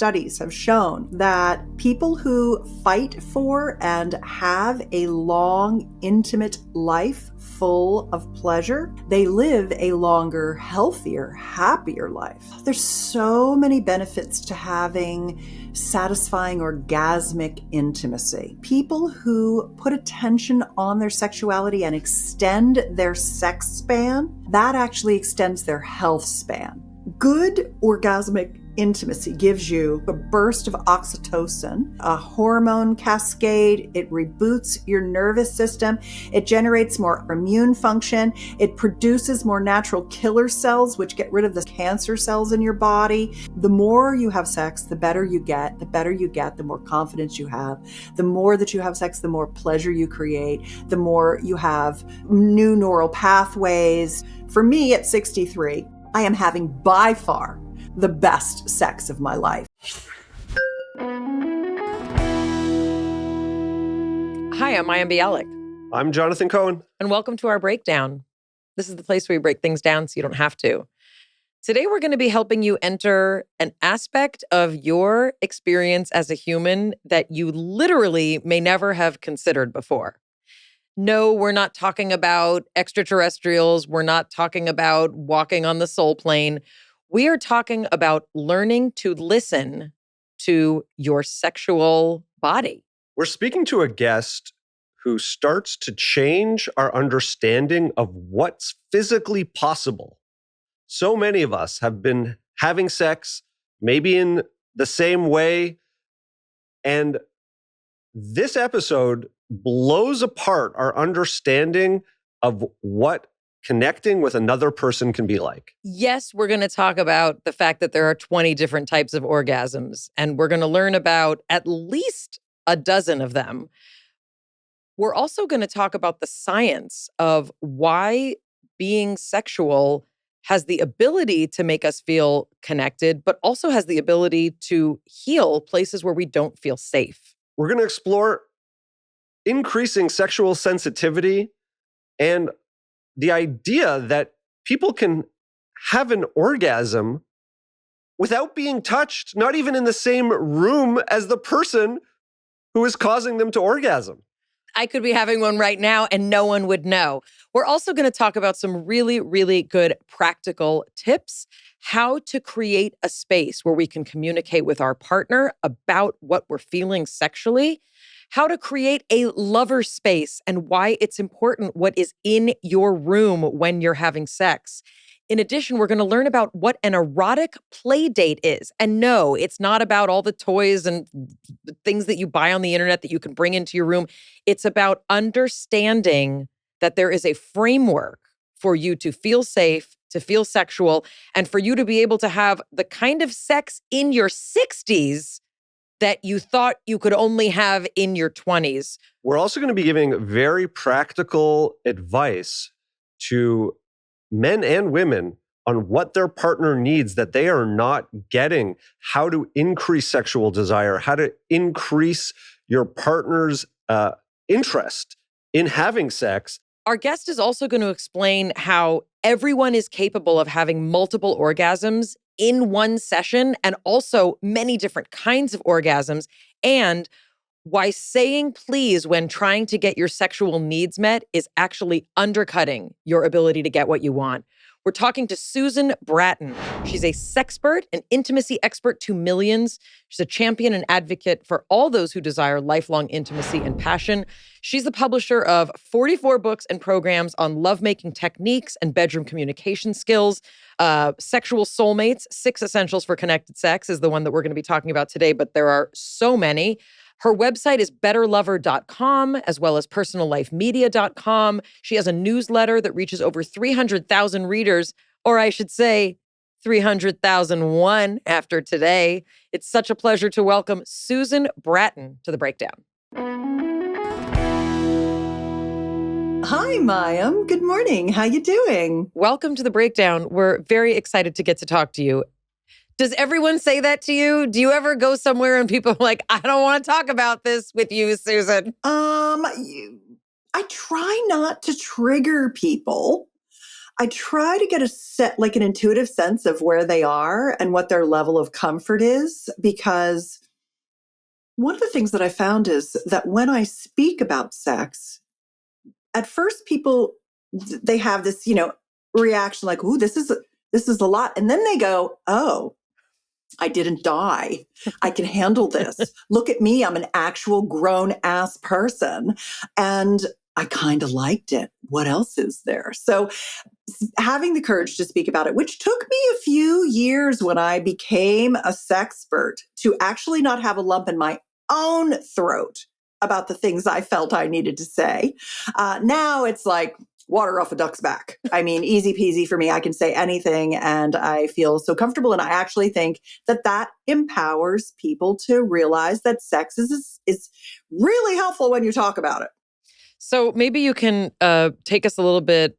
studies have shown that people who fight for and have a long, intimate life full of pleasure, they live a longer, healthier, happier life. There's so many benefits to having satisfying orgasmic intimacy. People who put attention on their sexuality and extend their sex span, that actually extends their health span. Good orgasmic intimacy gives you a burst of oxytocin, a hormone cascade. It reboots your nervous system. It generates more immune function. It produces more natural killer cells, which get rid of the cancer cells in your body. The more you have sex, the better you get. The better you get, the more confidence you have. The more that you have sex, the more pleasure you create. The more you have new neural pathways. For me, at 63, I am having by far the best sex of my life. Hi, I'm Mayim Bialik. I'm Jonathan Cohen. And welcome to our breakdown. This is the place where we break things down so you don't have to. Today, we're going to be helping you enter an aspect of your experience as a human that you literally may never have considered before. No, we're not talking about extraterrestrials. We're not talking about walking on the soul plane. We are talking about learning to listen to your sexual body. We're speaking to a guest who starts to change our understanding of what's physically possible. So many of us have been having sex, maybe in the same way, and this episode blows apart our understanding of what connecting with another person can be like. Yes, we're going to talk about the fact that there are 20 different types of orgasms, and we're going to learn about at least a dozen of them. We're also going to talk about the science of why being sexual has the ability to make us feel connected, but also has the ability to heal places where we don't feel safe. We're going to explore increasing sexual sensitivity and the idea that people can have an orgasm without being touched, not even in the same room as the person who is causing them to orgasm. I could be having one right now and no one would know. We're also going to talk about some really, really good practical tips, how to create a space where we can communicate with our partner about what we're feeling sexually, how to create a lover space and why it's important what is in your room when you're having sex. In addition, we're going to learn about what an erotic play date is. And no, it's not about all the toys and things that you buy on the internet that you can bring into your room. It's about understanding that there is a framework for you to feel safe, to feel sexual, and for you to be able to have the kind of sex in your 60s that you thought you could only have in your 20s. We're also going to be giving very practical advice to men and women on what their partner needs that they are not getting, how to increase sexual desire, how to increase your partner's interest in having sex. Our guest is also going to explain how everyone is capable of having multiple orgasms in one session and also many different kinds of orgasms, and why saying please when trying to get your sexual needs met is actually undercutting your ability to get what you want. We're talking to Susan Bratton. She's a sexpert, an intimacy expert to millions. She's a champion and advocate for all those who desire lifelong intimacy and passion. She's the publisher of 44 books and programs on lovemaking techniques and bedroom communication skills. Sexual Soulmates, 6 Essentials for Connected Sex is the one that we're going to be talking about today, but there are so many. Her website is betterlover.com, as well as personallifemedia.com. She has a newsletter that reaches over 300,000 readers, or I should say 300,001 after today. It's such a pleasure to welcome Susan Bratton to The Breakdown. Hi, Mayim. Good morning. How you doing? Welcome to The Breakdown. We're very excited to get to talk to you. Does everyone say that to you? Do you ever go somewhere and people are like, I don't want to talk about this with you, Susan? I try not to trigger people. I try to get like an intuitive sense of where they are and what their level of comfort is, because one of the things that I found is that when I speak about sex, at first people, they have this, reaction like, "Ooh, this is a lot." And then they go, "Oh, I didn't die. I can handle this. Look at me. I'm an actual grown ass person." And I kind of liked it. What else is there? So having the courage to speak about it, which took me a few years when I became a sexpert to actually not have a lump in my own throat about the things I felt I needed to say. Now it's like water off a duck's back. I mean, easy peasy for me. I can say anything and I feel so comfortable. And I actually think that empowers people to realize that sex is really helpful when you talk about it. So maybe you can take us a little bit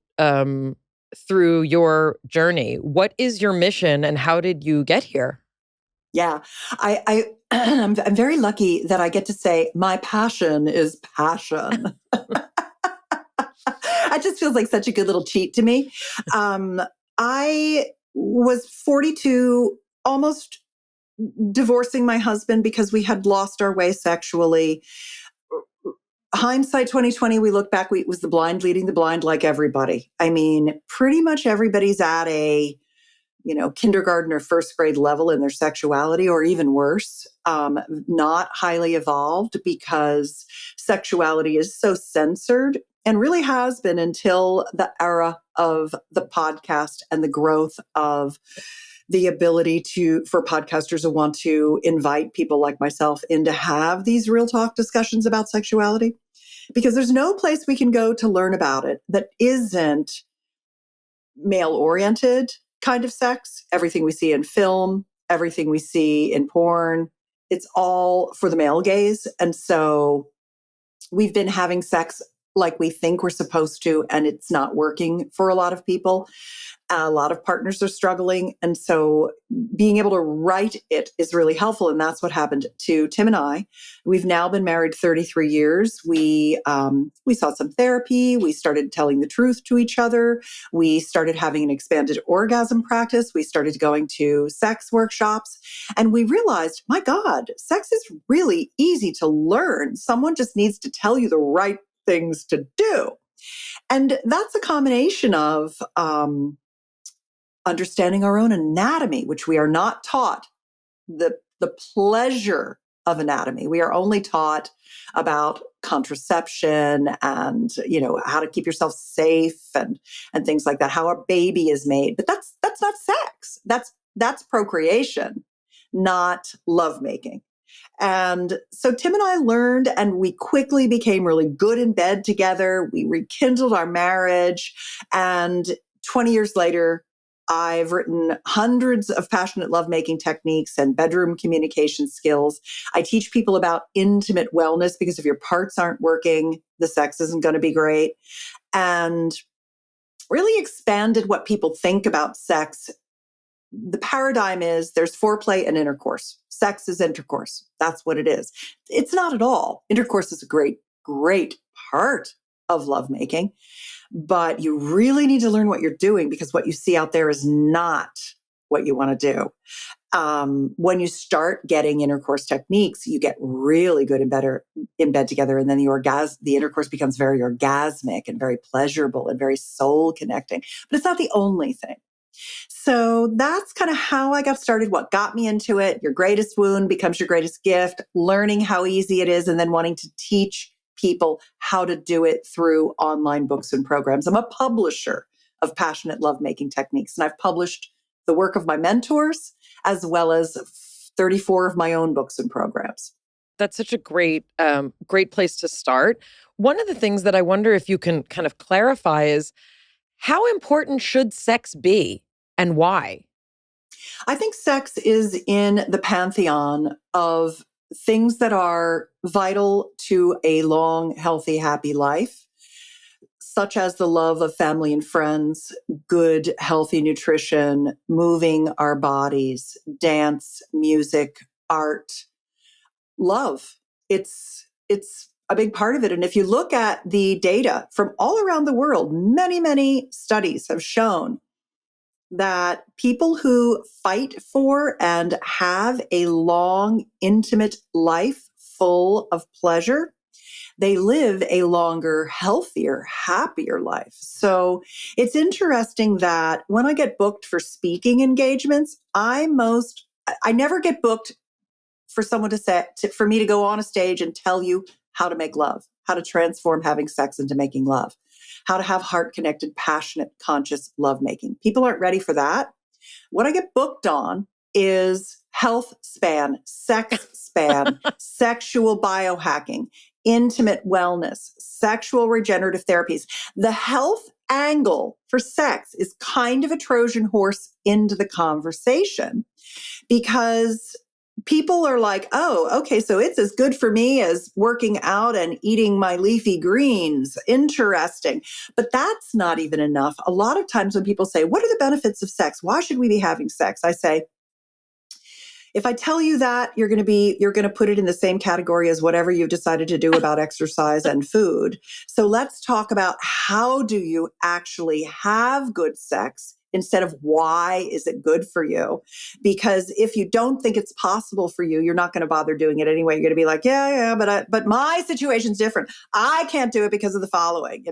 through your journey. What is your mission and how did you get here? Yeah, I'm very lucky that I get to say my passion is passion. It just feels like such a good little cheat to me. I was 42, almost divorcing my husband because we had lost our way sexually. Hindsight 2020, we look back, it was the blind leading the blind, like everybody. I mean, pretty much everybody's at a kindergarten or first grade level in their sexuality, or even worse, not highly evolved, because sexuality is so censored and really has been until the era of the podcast and the growth of the ability for podcasters to want to invite people like myself in to have these real talk discussions about sexuality, because there's no place we can go to learn about it that isn't male oriented kind of sex. Everything we see in film, everything we see in porn, it's all for the male gaze. And so we've been having sex like we think we're supposed to, and it's not working for a lot of people. A lot of partners are struggling. And so being able to write it is really helpful. And that's what happened to Tim and I. We've now been married 33 years. We saw some therapy. We started telling the truth to each other. We started having an expanded orgasm practice. We started going to sex workshops. And we realized, my God, sex is really easy to learn. Someone just needs to tell you the right things to do. And that's a combination of understanding our own anatomy, which we are not taught the pleasure of anatomy. We are only taught about contraception and how to keep yourself safe and things like that, how a baby is made. But that's not sex. That's procreation, not lovemaking. And so Tim and I learned, and we quickly became really good in bed together. We rekindled our marriage. And 20 years later, I've written hundreds of passionate lovemaking techniques and bedroom communication skills. I teach people about intimate wellness, because if your parts aren't working, the sex isn't going to be great. And really expanded what people think about sex. The paradigm is there's foreplay and intercourse. Sex is intercourse. That's what it is. It's not at all. Intercourse is a great, great part of lovemaking, but you really need to learn what you're doing, because what you see out there is not what you want to do. When you start getting intercourse techniques, you get really good and better in bed together. And then the intercourse becomes very orgasmic and very pleasurable and very soul connecting, but it's not the only thing. So that's kind of how I got started, what got me into it. Your greatest wound becomes your greatest gift, learning how easy it is, and then wanting to teach people how to do it through online books and programs. I'm a publisher of passionate lovemaking techniques, and I've published the work of my mentors as well as 34 of my own books and programs. That's such a great place to start. One of the things that I wonder if you can kind of clarify is, how important should sex be and why? I think sex is in the pantheon of things that are vital to a long, healthy, happy life, such as the love of family and friends, good, healthy nutrition, moving our bodies, dance, music, art, love. It's a big part of it. And if you look at the data from all around the world, many, many studies have shown that people who fight for and have a long, intimate life full of pleasure, they live a longer, healthier, happier life. So it's interesting that when I get booked for speaking engagements, I never get booked for someone for me to go on a stage and tell you how to make love, how to transform having sex into making love, how to have heart-connected, passionate, conscious lovemaking. People aren't ready for that. What I get booked on is health span, sex span, sexual biohacking, intimate wellness, sexual regenerative therapies. The health angle for sex is kind of a Trojan horse into the conversation because people are like, oh, okay, so it's as good for me as working out and eating my leafy greens. Interesting. But that's not even enough. A lot of times when people say, what are the benefits of sex? Why should we be having sex? I say, if I tell you that, you're going to put it in the same category as whatever you've decided to do about exercise and food. So let's talk about how do you actually have good sex instead of why is it good for you? Because if you don't think it's possible for you, you're not going to bother doing it anyway. You're going to be like, yeah, but my situation's different. I can't do it because of the following,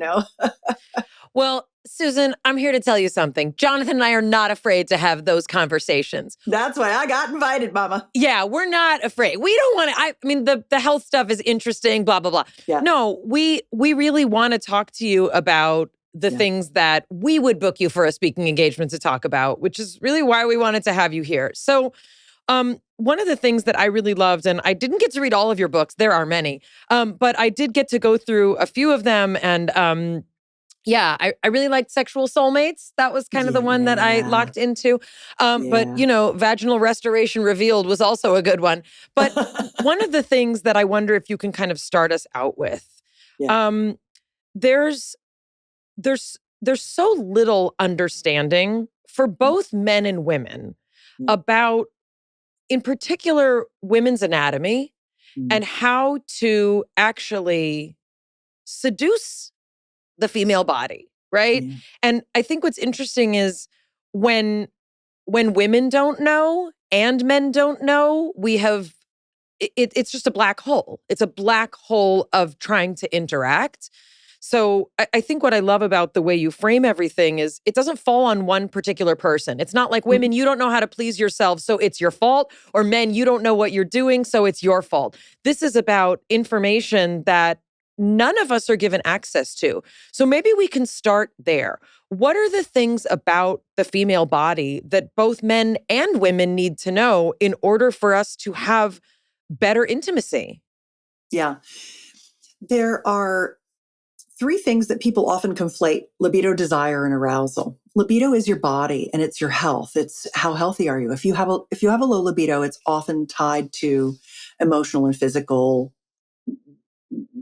Well, Susan, I'm here to tell you something. Jonathan and I are not afraid to have those conversations. That's why I got invited, Mama. Yeah, we're not afraid. We don't want to, I mean, the health stuff is interesting, blah, blah, blah. Yeah. No, we really want to talk to you about the things that we would book you for a speaking engagement to talk about, which is really why we wanted to have you here. So one of the things that I really loved, and I didn't get to read all of your books, there are many, but I did get to go through a few of them. And I really liked Sexual Soulmates. That was kind of the one that I locked into. But, Vaginal Restoration Revealed was also a good one. But one of the things that I wonder if you can kind of start us out with, there's so little understanding for both men and women about, in particular, women's anatomy and how to actually seduce the female body, right? Yeah. And I think what's interesting is when women don't know and men don't know, it's just a black hole. It's a black hole of trying to interact. So I think what I love about the way you frame everything is it doesn't fall on one particular person. It's not like women, you don't know how to please yourself, so it's your fault, or men, you don't know what you're doing, so it's your fault. This is about information that none of us are given access to. So maybe we can start there. What are the things about the female body that both men and women need to know in order for us to have better intimacy? Yeah. There are three things that people often conflate: libido, desire, and arousal. Libido is your body and it's your health. It's how healthy are you? If you have a low libido, it's often tied to emotional and physical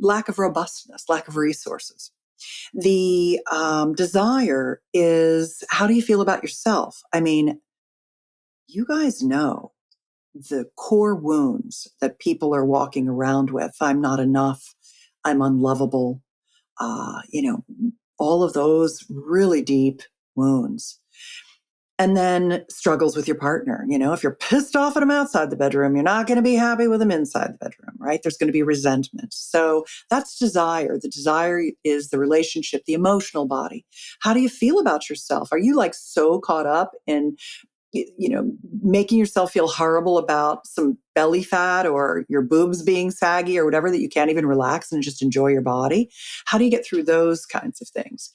lack of robustness, lack of resources. The desire is, how do you feel about yourself? I mean, you guys know the core wounds that people are walking around with. I'm not enough. I'm unlovable. All of those really deep wounds. And then struggles with your partner. If you're pissed off at them outside the bedroom, you're not going to be happy with them inside the bedroom, right? There's going to be resentment. So that's desire. The desire is the relationship, the emotional body. How do you feel about yourself? Are you like so caught up in making yourself feel horrible about some belly fat or your boobs being saggy or whatever, that you can't even relax and just enjoy your body? How do you get through those kinds of things?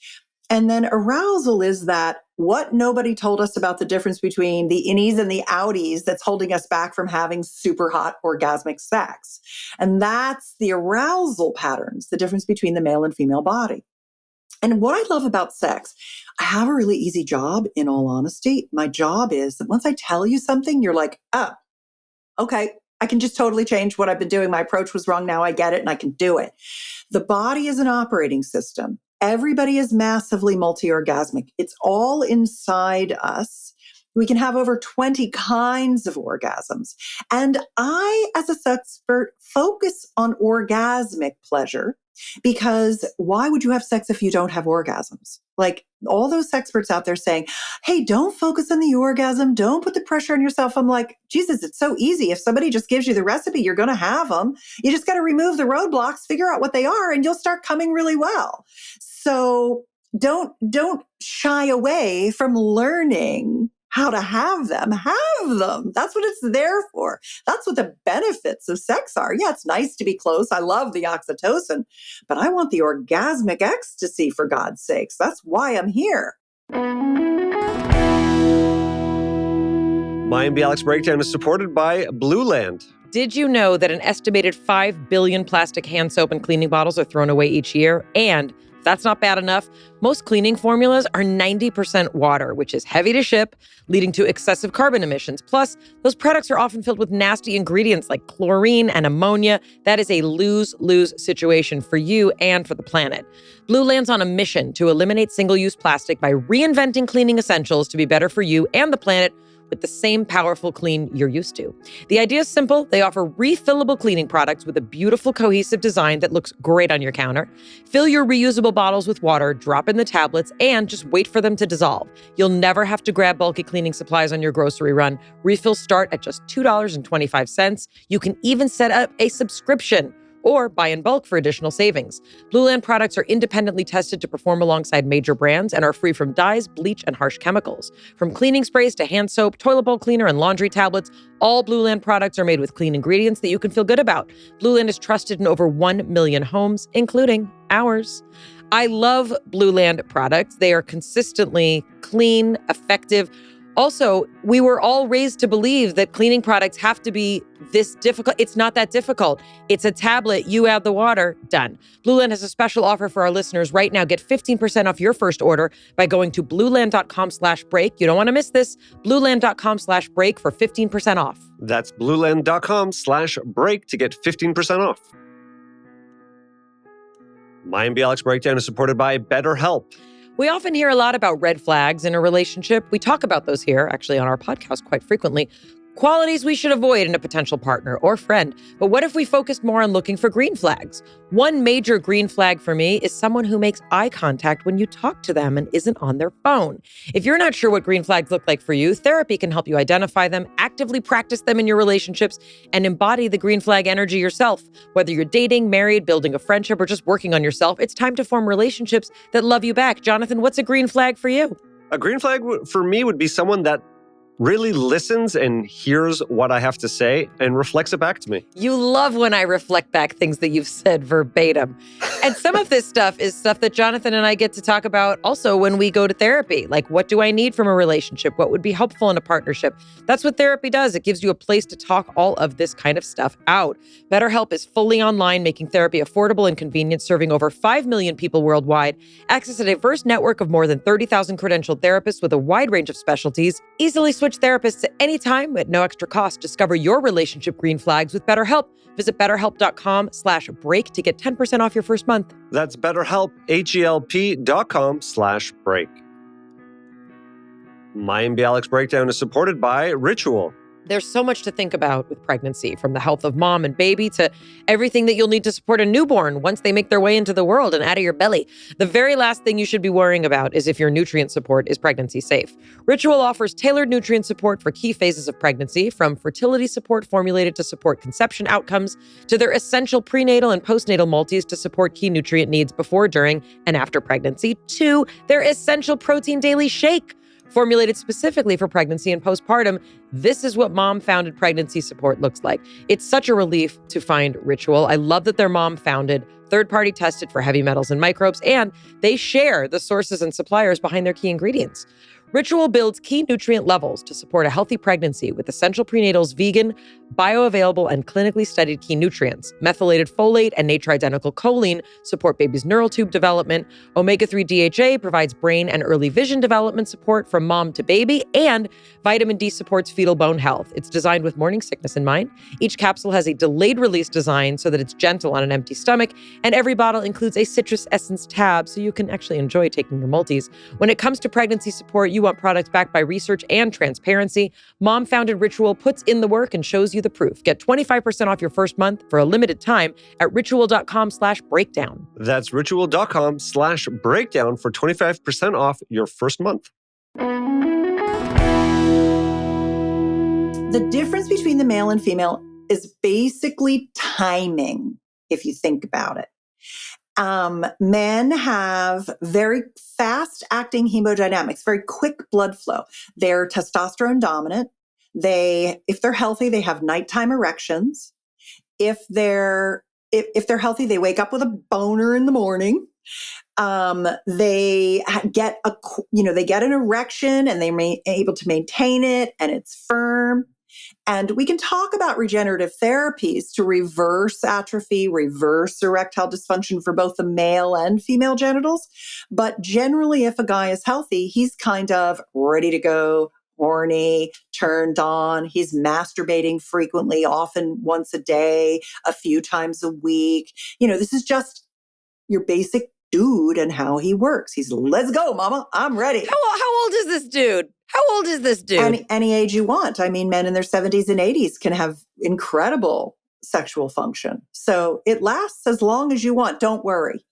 And then arousal is that what nobody told us about the difference between the innies and the outies that's holding us back from having super hot orgasmic sex. And that's the arousal patterns, the difference between the male and female body. And what I love about sex, I have a really easy job, in all honesty. My job is that once I tell you something, you're like, oh, okay, I can just totally change what I've been doing. My approach was wrong. Now I get it and I can do it. The body is an operating system. Everybody is massively multi-orgasmic. It's all inside us. We can have over 20 kinds of orgasms. And I, as a sex expert, focus on orgasmic pleasure because why would you have sex if you don't have orgasms? Like all those experts out there saying, hey, don't focus on the orgasm. Don't put the pressure on yourself. I'm like, Jesus, it's so easy. If somebody just gives you the recipe, you're going to have them. You just got to remove the roadblocks, figure out what they are, and you'll start coming really well. So don't shy away from learning how to have them. Have them. That's what it's there for. That's what the benefits of sex are. Yeah, it's nice to be close. I love the oxytocin, but I want the orgasmic ecstasy, for God's sakes. That's why I'm here. Mayim Bialik's Breakdown is supported by Blue Land. Did you know that an estimated 5 billion plastic hand soap and cleaning bottles are thrown away each year? And if that's not bad enough, most cleaning formulas are 90% water, which is heavy to ship, leading to excessive carbon emissions. Plus, those products are often filled with nasty ingredients like chlorine and ammonia. That is a lose-lose situation for you and for the planet. Blue Land's on a mission to eliminate single-use plastic by reinventing cleaning essentials to be better for you and the planet with the same powerful clean you're used to. The idea is simple. They offer refillable cleaning products with a beautiful cohesive design that looks great on your counter. Fill your reusable bottles with water, drop in the tablets, and just wait for them to dissolve. You'll never have to grab bulky cleaning supplies on your grocery run. Refills start at just $2.25. You can even set up a subscription or buy in bulk for additional savings. Blue Land products are independently tested to perform alongside major brands and are free from dyes, bleach, and harsh chemicals. From cleaning sprays to hand soap, toilet bowl cleaner, and laundry tablets, all Blue Land products are made with clean ingredients that you can feel good about. Blue Land is trusted in over 1 million homes, including ours. I love Blue Land products. They are consistently clean, effective. Also, we were all raised to believe that cleaning products have to be this difficult. It's not that difficult. It's a tablet. You add the water. Done. Blue Land has a special offer for our listeners right now. Get 15% off your first order by going to blueland.com/break. You don't want to miss this. Blueland.com/break for 15% off. That's blueland.com/break to get 15% off. Mayim Bialik's Breakdown is supported by BetterHelp. We often hear a lot about red flags in a relationship. We talk about those here, actually, on our podcast quite frequently. Qualities we should avoid in a potential partner or friend. But what if we focused more on looking for green flags? One major green flag for me is someone who makes eye contact when you talk to them and isn't on their phone. If you're not sure what green flags look like for you, therapy can help you identify them, actively practice them in your relationships, and embody the green flag energy yourself. Whether you're dating, married, building a friendship, or just working on yourself, it's time to form relationships that love you back. Jonathan, what's a green flag for you? A green flag for me would be someone that really listens and hears what I have to say and reflects it back to me. You love when I reflect back things that you've said verbatim. And some of this stuff is stuff that Jonathan and I get to talk about also when we go to therapy. Like, what do I need from a relationship? What would be helpful in a partnership? That's what therapy does. It gives you a place to talk all of this kind of stuff out. BetterHelp is fully online, making therapy affordable and convenient, serving over 5 million people worldwide. Access a diverse network of more than 30,000 credentialed therapists with a wide range of specialties. Easily switch therapists at any time at no extra cost. Discover your relationship green flags with BetterHelp. Visit BetterHelp.com/break to get 10% off your first month. That's BetterHelp, HELP.com/break. Mayim Bialik's Breakdown is supported by Ritual. There's so much to think about with pregnancy, from the health of mom and baby to everything that you'll need to support a newborn once they make their way into the world and out of your belly. The very last thing you should be worrying about is if your nutrient support is pregnancy safe. Ritual offers tailored nutrient support for key phases of pregnancy, from fertility support formulated to support conception outcomes, to their essential prenatal and postnatal multis to support key nutrient needs before, during, and after pregnancy, to their essential protein daily shake, formulated specifically for pregnancy and postpartum. This is what mom-founded pregnancy support looks like. It's such a relief to find Ritual. I love that they're mom-founded, third-party tested for heavy metals and microbes, and they share the sources and suppliers behind their key ingredients. Ritual builds key nutrient levels to support a healthy pregnancy with Essential Prenatals vegan, bioavailable, and clinically studied key nutrients. Methylated folate and nature-identical choline support baby's neural tube development. Omega-3 DHA provides brain and early vision development support from mom to baby, and vitamin D supports fetal bone health. It's designed with morning sickness in mind. Each capsule has a delayed release design so that it's gentle on an empty stomach, and every bottle includes a citrus essence tab so you can actually enjoy taking your multis. When it comes to pregnancy support, you want products backed by research and transparency, mom-founded Ritual puts in the work and shows you the proof. Get 25% off your first month for a limited time at ritual.com/breakdown. That's ritual.com/breakdown for 25% off your first month. The difference between the male and female is basically timing, if you think about it. Men have very fast acting hemodynamics, very quick blood flow. They're testosterone dominant. If they're healthy, they have nighttime erections. If they're healthy, they wake up with a boner in the morning. They get an erection and they're able to maintain it and it's firm. And we can talk about regenerative therapies to reverse atrophy, reverse erectile dysfunction for both the male and female genitals. But generally, if a guy is healthy, he's kind of ready to go, horny, turned on. He's masturbating frequently, often once a day, a few times a week. This is just your basic dude and how he works. He's, let's go, mama. I'm ready. How old is this dude? Any age you want. I mean, men in their 70s and 80s can have incredible sexual function. So it lasts as long as you want. Don't worry.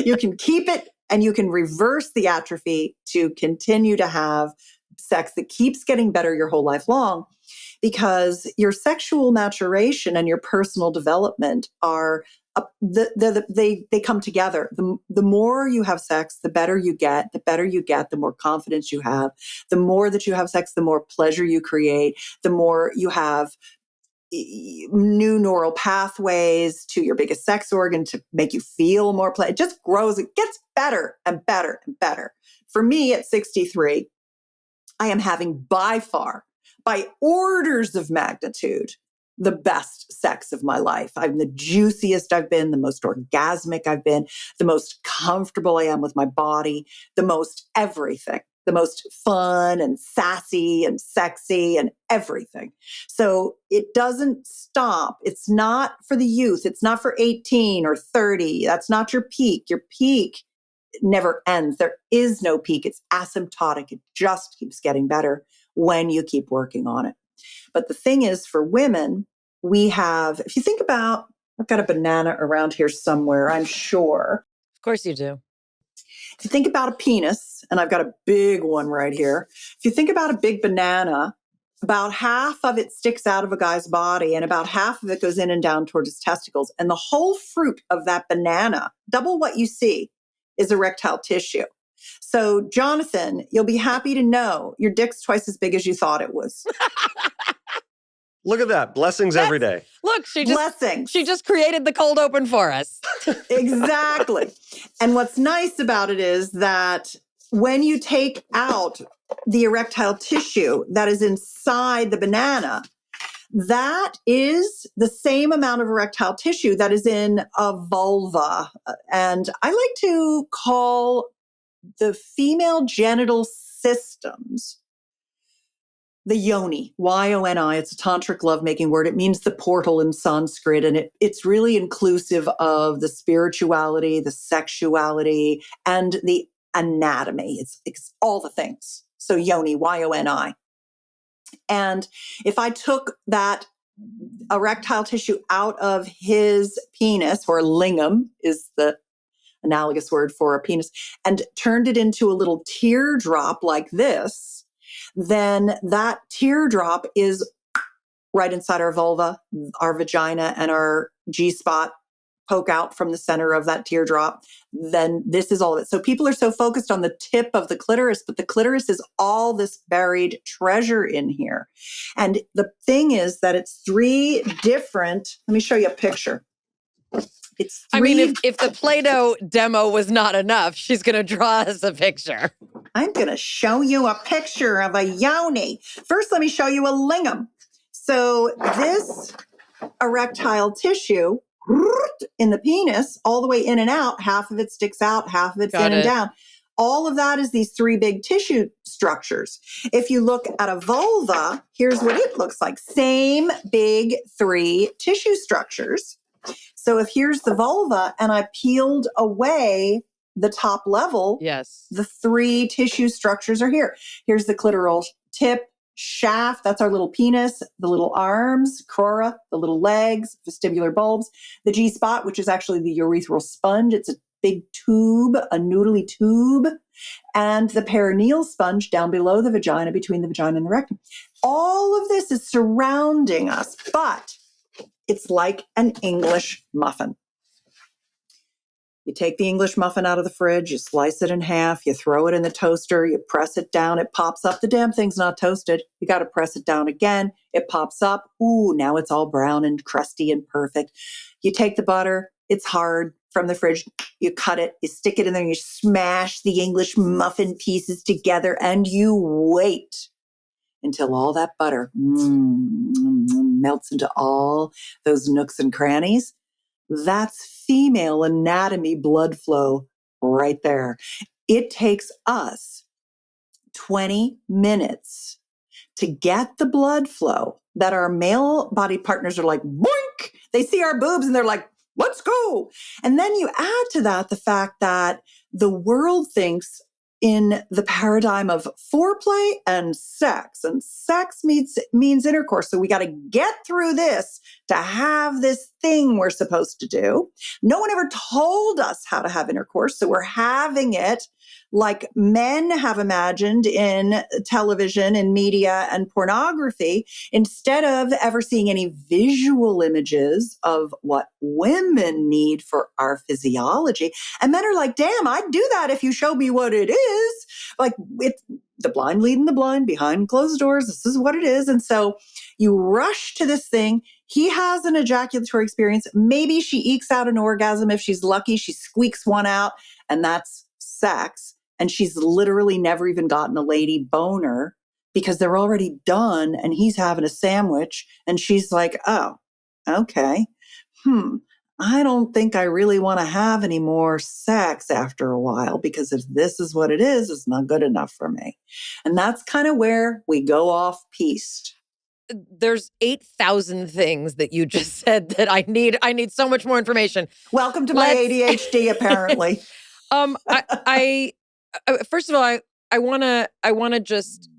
You can keep it and you can reverse the atrophy to continue to have sex that keeps getting better your whole life long, because your sexual maturation and your personal development are they come together. The more you have sex, the better you get, the more confidence you have. The more that you have sex, the more pleasure you create, the more you have new neural pathways to your biggest sex organ to make you feel more pleasure. It just grows. It gets better and better and better. For me at 63, I am having by orders of magnitude, the best sex of my life. I'm the juiciest I've been, the most orgasmic I've been, the most comfortable I am with my body, the most everything, the most fun and sassy and sexy and everything. So it doesn't stop. It's not for the youth. It's not for 18 or 30. That's not your peak. Your peak never ends. There is no peak. It's asymptotic. It just keeps getting better when you keep working on it. But the thing is, for women, if you think about, I've got a banana around here somewhere, I'm sure. Of course you do. If you think about a penis, and I've got a big one right here. If you think about a big banana, about half of it sticks out of a guy's body and about half of it goes in and down towards his testicles. And the whole fruit of that banana, double what you see, is erectile tissue. So, Jonathan, you'll be happy to know your dick's twice as big as you thought it was. Look at that. Blessings every day. Look, she Blessings. just created the cold open for us. Exactly. And what's nice about it is that when you take out the erectile tissue that is inside the banana, that is the same amount of erectile tissue that is in a vulva. And I like to call the female genital systems the yoni, Y-O-N-I. It's a tantric lovemaking word. It means the portal in Sanskrit, and it's really inclusive of the spirituality, the sexuality, and the anatomy. It's all the things. So yoni, Y-O-N-I. And if I took that erectile tissue out of his penis, or lingam is the analogous word for a penis, and turned it into a little teardrop like this, then that teardrop is right inside our vulva, our vagina, and our G-spot poke out from the center of that teardrop. Then this is all of it. So people are so focused on the tip of the clitoris, but the clitoris is all this buried treasure in here. And the thing is that it's three different, let me show you a picture. If the Play-Doh demo was not enough, she's going to draw us a picture. I'm going to show you a picture of a yoni. First, let me show you a lingam. So this erectile tissue in the penis, all the way in and out, half of it sticks out, half of it's in and down. All of that is these three big tissue structures. If you look at a vulva, here's what it looks like. Same big three tissue structures. So if here's the vulva and I peeled away the top level, Yes. the three tissue structures are here. Here's the clitoral tip, shaft, that's our little penis, the little arms, crura, the little legs, vestibular bulbs, the G-spot, which is actually the urethral sponge. It's a big tube, a noodly tube, and the perineal sponge down below the vagina, between the vagina and the rectum. All of this is surrounding us, but it's like an English muffin. You take the English muffin out of the fridge, you slice it in half, you throw it in the toaster, you press it down, it pops up. The damn thing's not toasted. You got to press it down again. It pops up. Ooh, now it's all brown and crusty and perfect. You take the butter, it's hard from the fridge. You cut it, you stick it in there, you smash the English muffin pieces together, and you wait until all that butter melts into all those nooks and crannies. That's female anatomy blood flow right there. It takes us 20 minutes to get the blood flow that our male body partners are like, boink! They see our boobs and they're like, let's go. And then you add to that the fact that the world thinks in the paradigm of foreplay and sex means intercourse. So we got to get through this to have this thing we're supposed to do. No one ever told us how to have intercourse. So we're having it like men have imagined in television and media and pornography, instead of ever seeing any visual images of what women need for our physiology. And men are like, damn, I'd do that if you showed me what it is. Like, it's the blind leading the blind behind closed doors. This is what it is. And so you rush to this thing. He has an ejaculatory experience. Maybe she ekes out an orgasm. If she's lucky, she squeaks one out, and that's sex. And she's literally never even gotten a lady boner because they're already done, and he's having a sandwich, and she's like, oh, okay. I don't think I really want to have any more sex after a while, because if this is what it is, it's not good enough for me. And that's kind of where we go off piste. There's 8,000 things that you just said that I need so much more information. Welcome to my ADHD, apparently. I first of all, I want to just,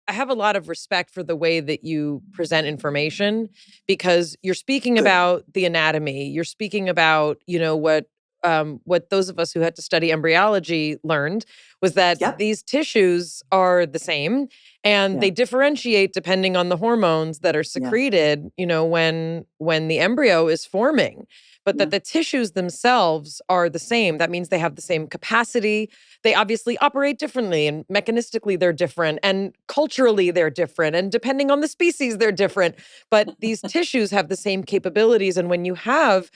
I have a lot of respect for the way that you present information, because you're speaking about the anatomy. You're speaking about, what those of us who had to study embryology learned was that these tissues are the same, and they differentiate depending on the hormones that are secreted, when the embryo is forming. But that the tissues themselves are the same. That means they have the same capacity. They obviously operate differently, and mechanistically they're different, and culturally they're different, and depending on the species they're different. But these tissues have the same capabilities. And when you have,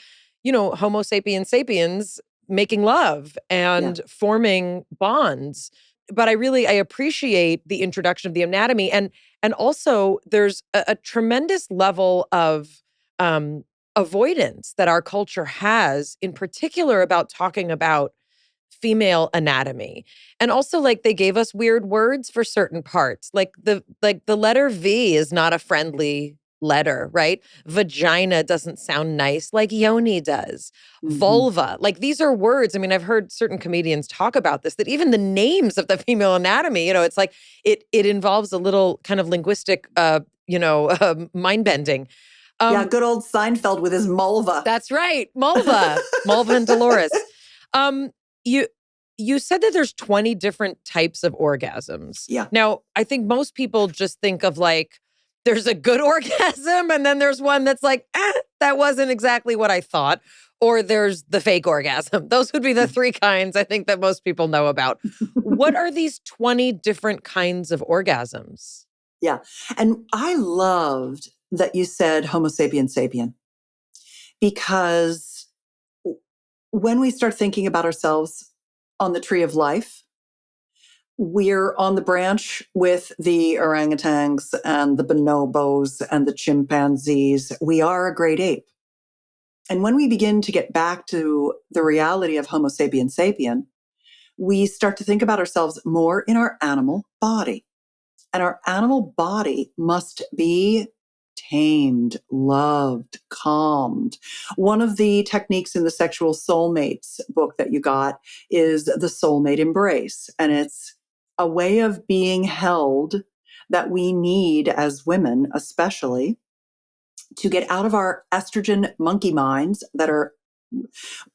Homo sapiens sapiens making love and forming bonds. But I appreciate the introduction of the anatomy. And also there's a tremendous level of avoidance that our culture has, in particular about talking about female anatomy. And also, like, they gave us weird words for certain parts. Like the letter V is not a friendly letter, right? Vagina doesn't sound nice like yoni does. Vulva, like, these are words. I mean, I've heard certain comedians talk about this, that even the names of the female anatomy, it's like it involves a little kind of linguistic mind bending. Good old Seinfeld with his mulva. That's right. Mulva. Mulva and Dolores. You said that there's 20 different types of orgasms. Yeah. Now, I think most people just think of, like, there's a good orgasm, and then there's one that's like, that wasn't exactly what I thought. Or there's the fake orgasm. Those would be the three kinds I think that most people know about. What are these 20 different kinds of orgasms? Yeah. And I loved that you said Homo sapiens sapien, because when we start thinking about ourselves on the tree of life, we're on the branch with the orangutans and the bonobos and the chimpanzees. We are a great ape. And when we begin to get back to the reality of Homo sapiens sapien, we start to think about ourselves more in our animal body. And our animal body must be tamed, loved, calmed. One of the techniques in the Sexual Soulmates book that you got is the soulmate embrace. And it's a way of being held that we need as women, especially, to get out of our estrogen monkey minds that are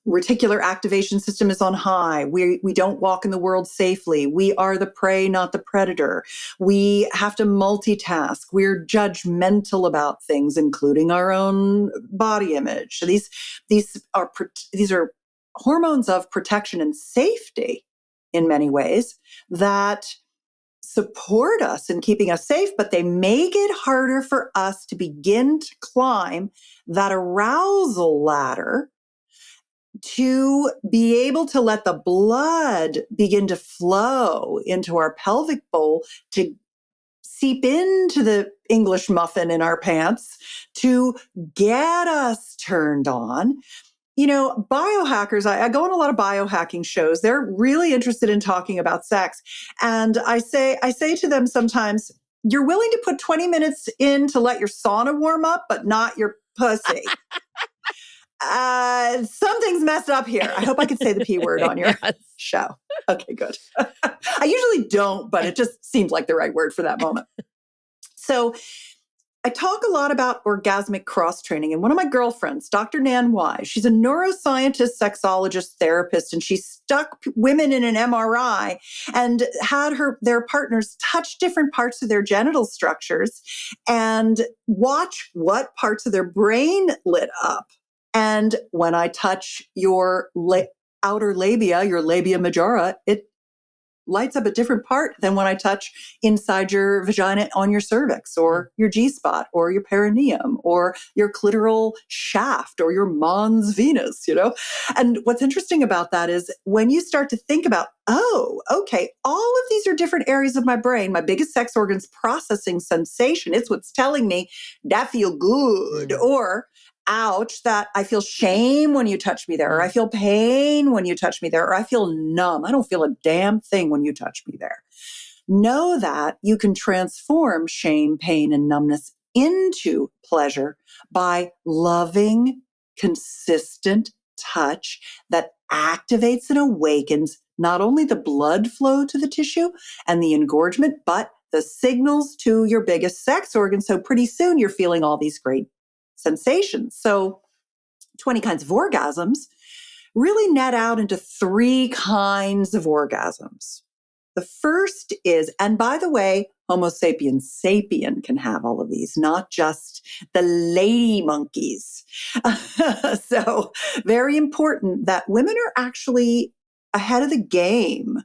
reticular activation system is on high. We don't walk in the world safely. We are the prey, not the predator. We have to multitask. We're judgmental about things, including our own body image. So these are hormones of protection and safety in many ways that support us in keeping us safe, but they make it harder for us to begin to climb that arousal ladder, to be able to let the blood begin to flow into our pelvic bowl, to seep into the English muffin in our pants, to get us turned on. You know, biohackers, I go on a lot of biohacking shows. They're really interested in talking about sex. And I say to them sometimes, you're willing to put 20 minutes in to let your sauna warm up, but not your pussy. Something's messed up here. I hope I could say the P word on your show. Okay, good. I usually don't, but it just seemed like the right word for that moment. So I talk a lot about orgasmic cross-training. And one of my girlfriends, Dr. Nan Wise, she's a neuroscientist, sexologist, therapist, and she stuck women in an MRI and had their partners touch different parts of their genital structures and watch what parts of their brain lit up. And when I touch your outer labia, your labia majora, it lights up a different part than when I touch inside your vagina on your cervix or your G-spot or your perineum or your clitoral shaft or your mons venus, you know? And what's interesting about that is when you start to think about, oh, okay, all of these are different areas of my brain. My biggest sex organ's processing sensation. It's what's telling me that feel good, or ouch, that I feel shame when you touch me there, or I feel pain when you touch me there, or I feel numb. I don't feel a damn thing when you touch me there. Know that you can transform shame, pain, and numbness into pleasure by loving, consistent touch that activates and awakens not only the blood flow to the tissue and the engorgement, but the signals to your biggest sex organ. So pretty soon you're feeling all these great sensations. So 20 kinds of orgasms really net out into 3 kinds of orgasms. The first is, and by the way, Homo sapiens sapien can have all of these, not just the lady monkeys. So very important that women are actually ahead of the game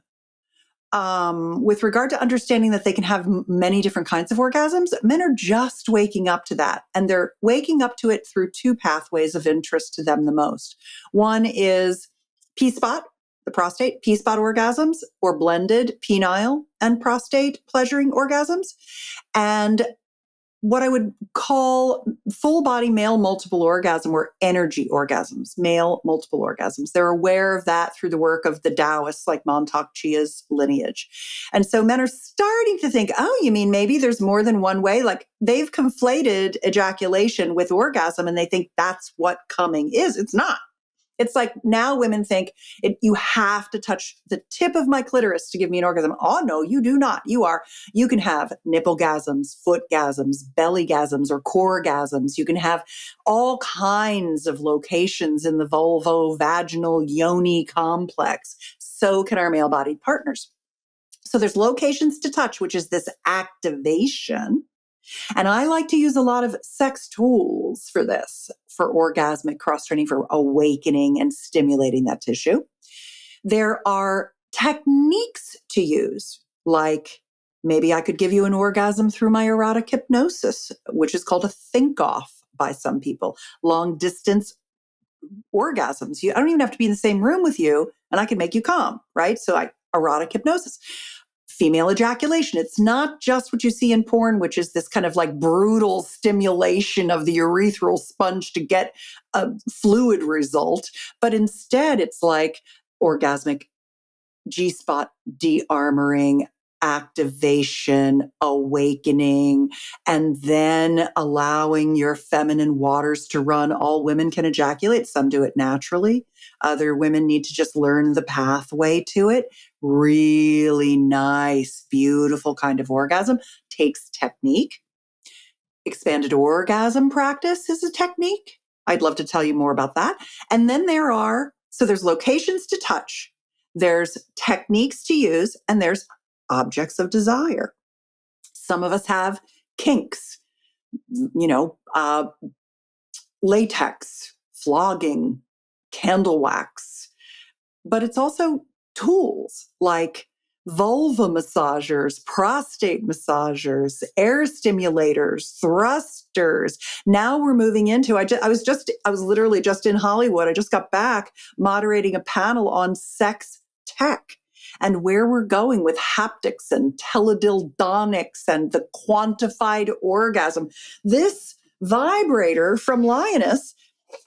with regard to understanding that they can have many different kinds of orgasms. Men are just waking up to that, and they're waking up to it through 2 pathways of interest to them the most. One is P-spot, the prostate, P-spot orgasms, or blended penile and prostate pleasuring orgasms, and what I would call full body male multiple orgasm, or energy orgasms, male multiple orgasms. They're aware of that through the work of the Taoists like Montauk Chia's lineage. And so men are starting to think, oh, you mean maybe there's more than one way? Like they've conflated ejaculation with orgasm and they think that's what coming is. It's not. It's like now women think you have to touch the tip of my clitoris to give me an orgasm. Oh, no, you do not. You can have nipple-gasms, foot-gasms, belly-gasms, or core-gasms. You can have all kinds of locations in the vulvo-vaginal yoni complex. So can our male-bodied partners. So there's locations to touch, which is this activation. And I like to use a lot of sex tools for this, for orgasmic cross-training, for awakening and stimulating that tissue. There are techniques to use, like maybe I could give you an orgasm through my erotic hypnosis, which is called a think-off by some people, long-distance orgasms. I don't even have to be in the same room with you, and I can make you come, right? So erotic hypnosis. Female ejaculation. It's not just what you see in porn, which is this kind of like brutal stimulation of the urethral sponge to get a fluid result, but instead it's like orgasmic G-spot de-armoring, activation, awakening, and then allowing your feminine waters to run. All women can ejaculate. Some do it naturally. Other women need to just learn the pathway to it. Really nice, beautiful kind of orgasm takes technique. Expanded orgasm practice is a technique. I'd love to tell you more about that. And then there's locations to touch, there's techniques to use, and there's objects of desire. Some of us have kinks, latex, flogging, candle wax, but it's also tools like vulva massagers, prostate massagers, air stimulators, thrusters. Now we're moving into, I was literally just in Hollywood. I just got back moderating a panel on sex tech and where we're going with haptics and teledildonics and the quantified orgasm. This vibrator from Lioness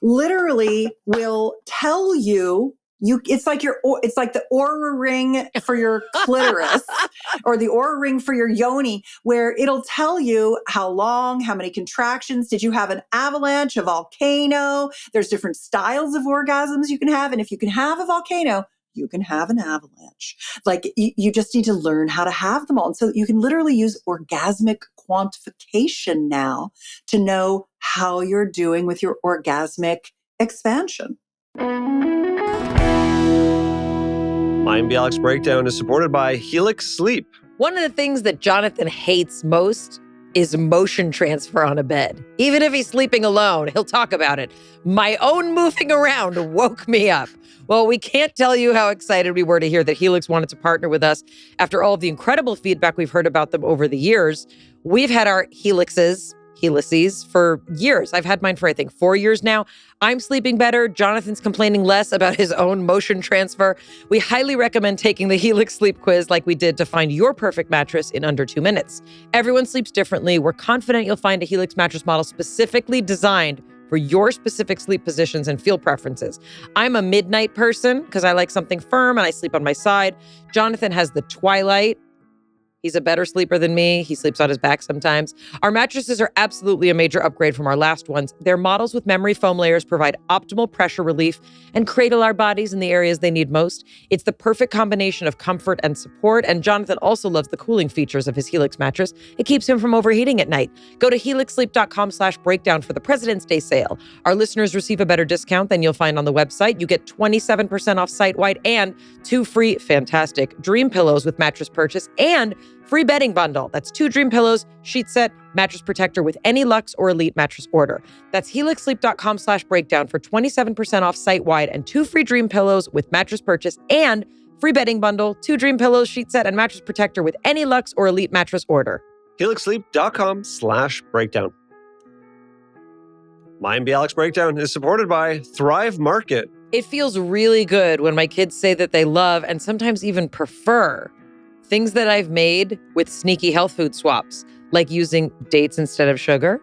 literally will tell you, it's like the Oura ring for your clitoris or the Oura ring for your yoni, where it'll tell you how long, how many contractions, did you have an avalanche, a volcano? There's different styles of orgasms you can have. And if you can have a volcano, you can have an avalanche. Like you just need to learn how to have them all. And so you can literally use orgasmic quantification now to know how you're doing with your orgasmic expansion. Mayim Bialik's breakdown is supported by Helix Sleep. One of the things that Jonathan hates most is motion transfer on a bed. Even if he's sleeping alone, he'll talk about it. My own moving around woke me up. Well, we can't tell you how excited we were to hear that Helix wanted to partner with us. After all of the incredible feedback we've heard about them over the years, we've had our Helices for years. I've had mine for, I think, 4 years now. I'm sleeping better. Jonathan's complaining less about his own motion transfer. We highly recommend taking the Helix Sleep Quiz like we did to find your perfect mattress in under 2 minutes. Everyone sleeps differently. We're confident you'll find a Helix mattress model specifically designed for your specific sleep positions and feel preferences. I'm a midnight person because I like something firm and I sleep on my side. Jonathan has the twilight. He's a better sleeper than me. He sleeps on his back sometimes. Our mattresses are absolutely a major upgrade from our last ones. Their models with memory foam layers provide optimal pressure relief and cradle our bodies in the areas they need most. It's the perfect combination of comfort and support, and Jonathan also loves the cooling features of his Helix mattress. It keeps him from overheating at night. Go to helixsleep.com/breakdown for the President's Day sale. Our listeners receive a better discount than you'll find on the website. You get 27% off site-wide and 2 free fantastic dream pillows with mattress purchase and free bedding bundle. That's 2 dream pillows, sheet set, mattress protector with any Luxe or Elite mattress order. That's helixsleep.com/breakdown for 27% off site-wide and 2 free dream pillows with mattress purchase and free bedding bundle, 2 dream pillows, sheet set, and mattress protector with any Luxe or Elite mattress order. helixsleep.com/breakdown. Mayim Bialik's breakdown is supported by Thrive Market. It feels really good when my kids say that they love and sometimes even prefer things that I've made with sneaky health food swaps, like using dates instead of sugar.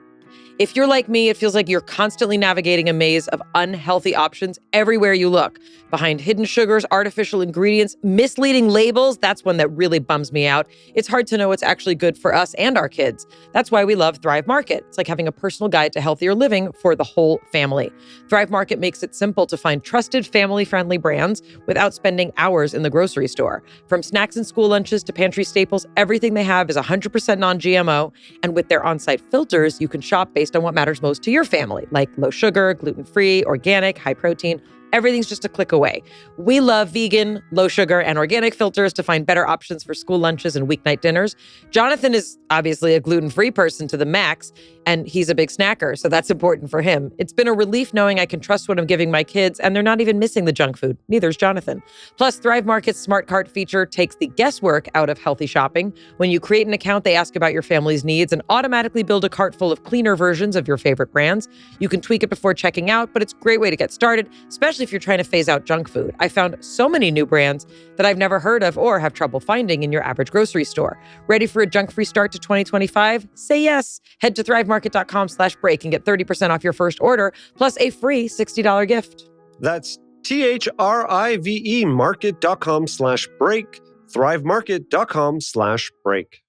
If you're like me, it feels like you're constantly navigating a maze of unhealthy options everywhere you look. Behind hidden sugars, artificial ingredients, misleading labels, that's one that really bums me out. It's hard to know what's actually good for us and our kids. That's why we love Thrive Market. It's like having a personal guide to healthier living for the whole family. Thrive Market makes it simple to find trusted family-friendly brands without spending hours in the grocery store. From snacks and school lunches to pantry staples, everything they have is 100% non-GMO. And with their on-site filters, you can shop based on what matters most to your family, like low sugar, gluten-free, organic, high protein. Everything's just a click away. We love vegan, low sugar, and organic filters to find better options for school lunches and weeknight dinners. Jonathan is obviously a gluten-free person to the max, and he's a big snacker, so that's important for him. It's been a relief knowing I can trust what I'm giving my kids, and they're not even missing the junk food. Neither's Jonathan. Plus, Thrive Market's Smart Cart feature takes the guesswork out of healthy shopping. When you create an account, they ask about your family's needs and automatically build a cart full of cleaner versions of your favorite brands. You can tweak it before checking out, but it's a great way to get started, especially if you're trying to phase out junk food. I found so many new brands that I've never heard of or have trouble finding in your average grocery store. Ready for a junk-free start to 2025? Say yes. Head to thrivemarket.com/break and get 30% off your first order, plus a free $60 gift. That's THRIVE market.com/break. thrivemarket.com/break.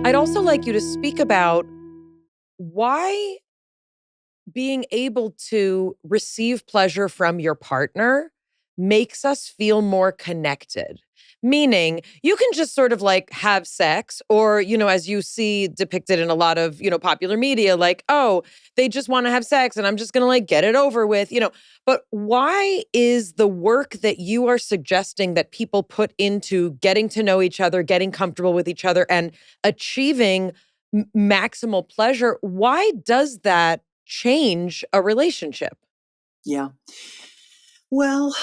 I'd also like you to speak about why being able to receive pleasure from your partner makes us feel more connected. Meaning, you can just sort of like have sex, or, as you see depicted in a lot of, popular media, like, oh, they just want to have sex and I'm just going to like get it over with. But why is the work that you are suggesting that people put into getting to know each other, getting comfortable with each other, and achieving maximal pleasure, why does that change a relationship? Yeah. Well,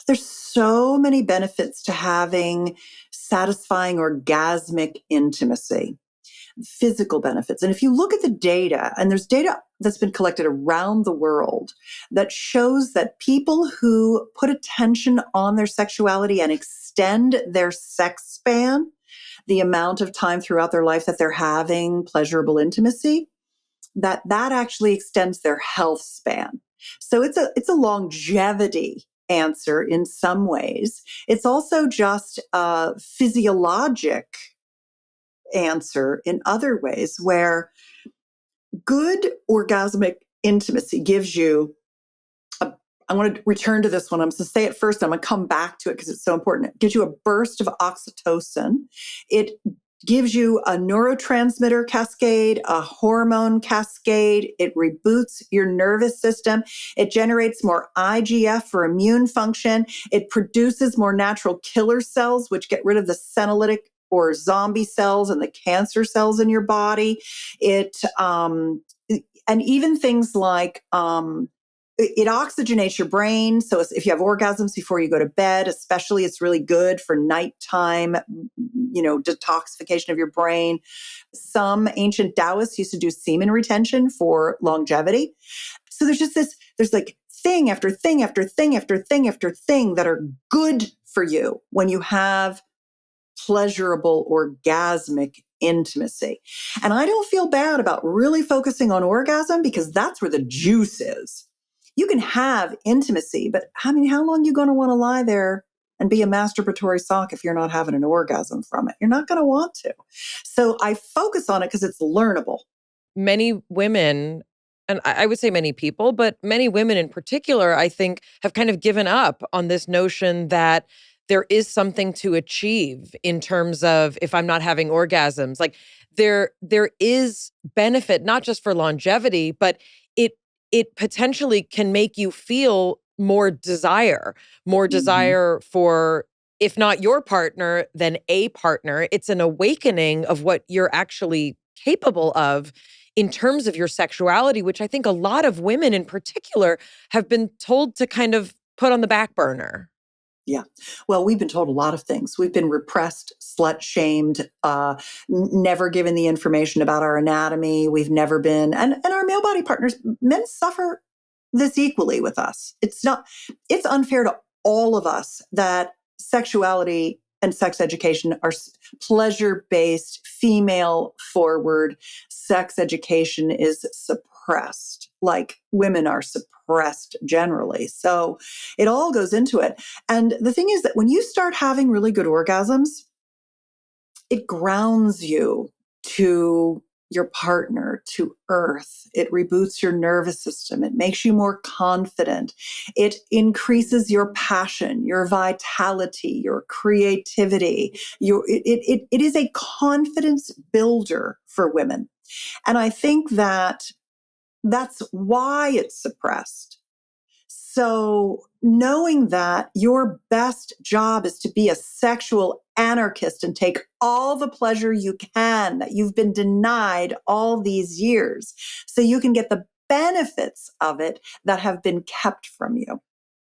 there's so many benefits to having satisfying orgasmic intimacy, physical benefits. And if you look at the data, and there's data that's been collected around the world that shows that people who put attention on their sexuality and extend their sex span, the amount of time throughout their life that they're having pleasurable intimacy, that actually extends their health span. So it's a longevity answer in some ways. It's also just a physiologic answer in other ways, where good orgasmic intimacy gives you I want to return to this one. I'm going to say it first. I'm going to come back to it because it's so important. It gives you a burst of oxytocin. It gives you a neurotransmitter cascade, a hormone cascade. It reboots your nervous system. It generates more IGF for immune function. It produces more natural killer cells, which get rid of the senolytic or zombie cells and the cancer cells in your body. And even things like, it oxygenates your brain. So if you have orgasms before you go to bed, especially, it's really good for nighttime, detoxification of your brain. Some ancient Taoists used to do semen retention for longevity. So there's like thing after thing after thing after thing after thing that are good for you when you have pleasurable orgasmic intimacy. And I don't feel bad about really focusing on orgasm because that's where the juice is. You can have intimacy, but how long are you going to want to lie there and be a masturbatory sock if you're not having an orgasm from it? You're not going to want to. So I focus on it because it's learnable. Many women, and I would say many people, but many women in particular, I think, have kind of given up on this notion that there is something to achieve in terms of if I'm not having orgasms. Like there is benefit, not just for longevity, but it potentially can make you feel more desire for, if not your partner, then a partner. It's an awakening of what you're actually capable of in terms of your sexuality, which I think a lot of women in particular have been told to kind of put on the back burner. Yeah. Well, we've been told a lot of things. We've been repressed, slut shamed, never given the information about our anatomy. We've never been, and our male body partners, men suffer this equally with us. It's unfair to all of us that sexuality and sex education are pleasure-based, female-forward. Sex education is suppressed, like women are suppressed generally. So it all goes into it. And the thing is that when you start having really good orgasms, it grounds you to your partner, to earth. It reboots your nervous system. It makes you more confident. It increases your passion, your vitality, your creativity. It is a confidence builder for women. And I think that's why it's suppressed. So knowing that your best job is to be a sexual anarchist and take all the pleasure you can that you've been denied all these years so you can get the benefits of it that have been kept from you.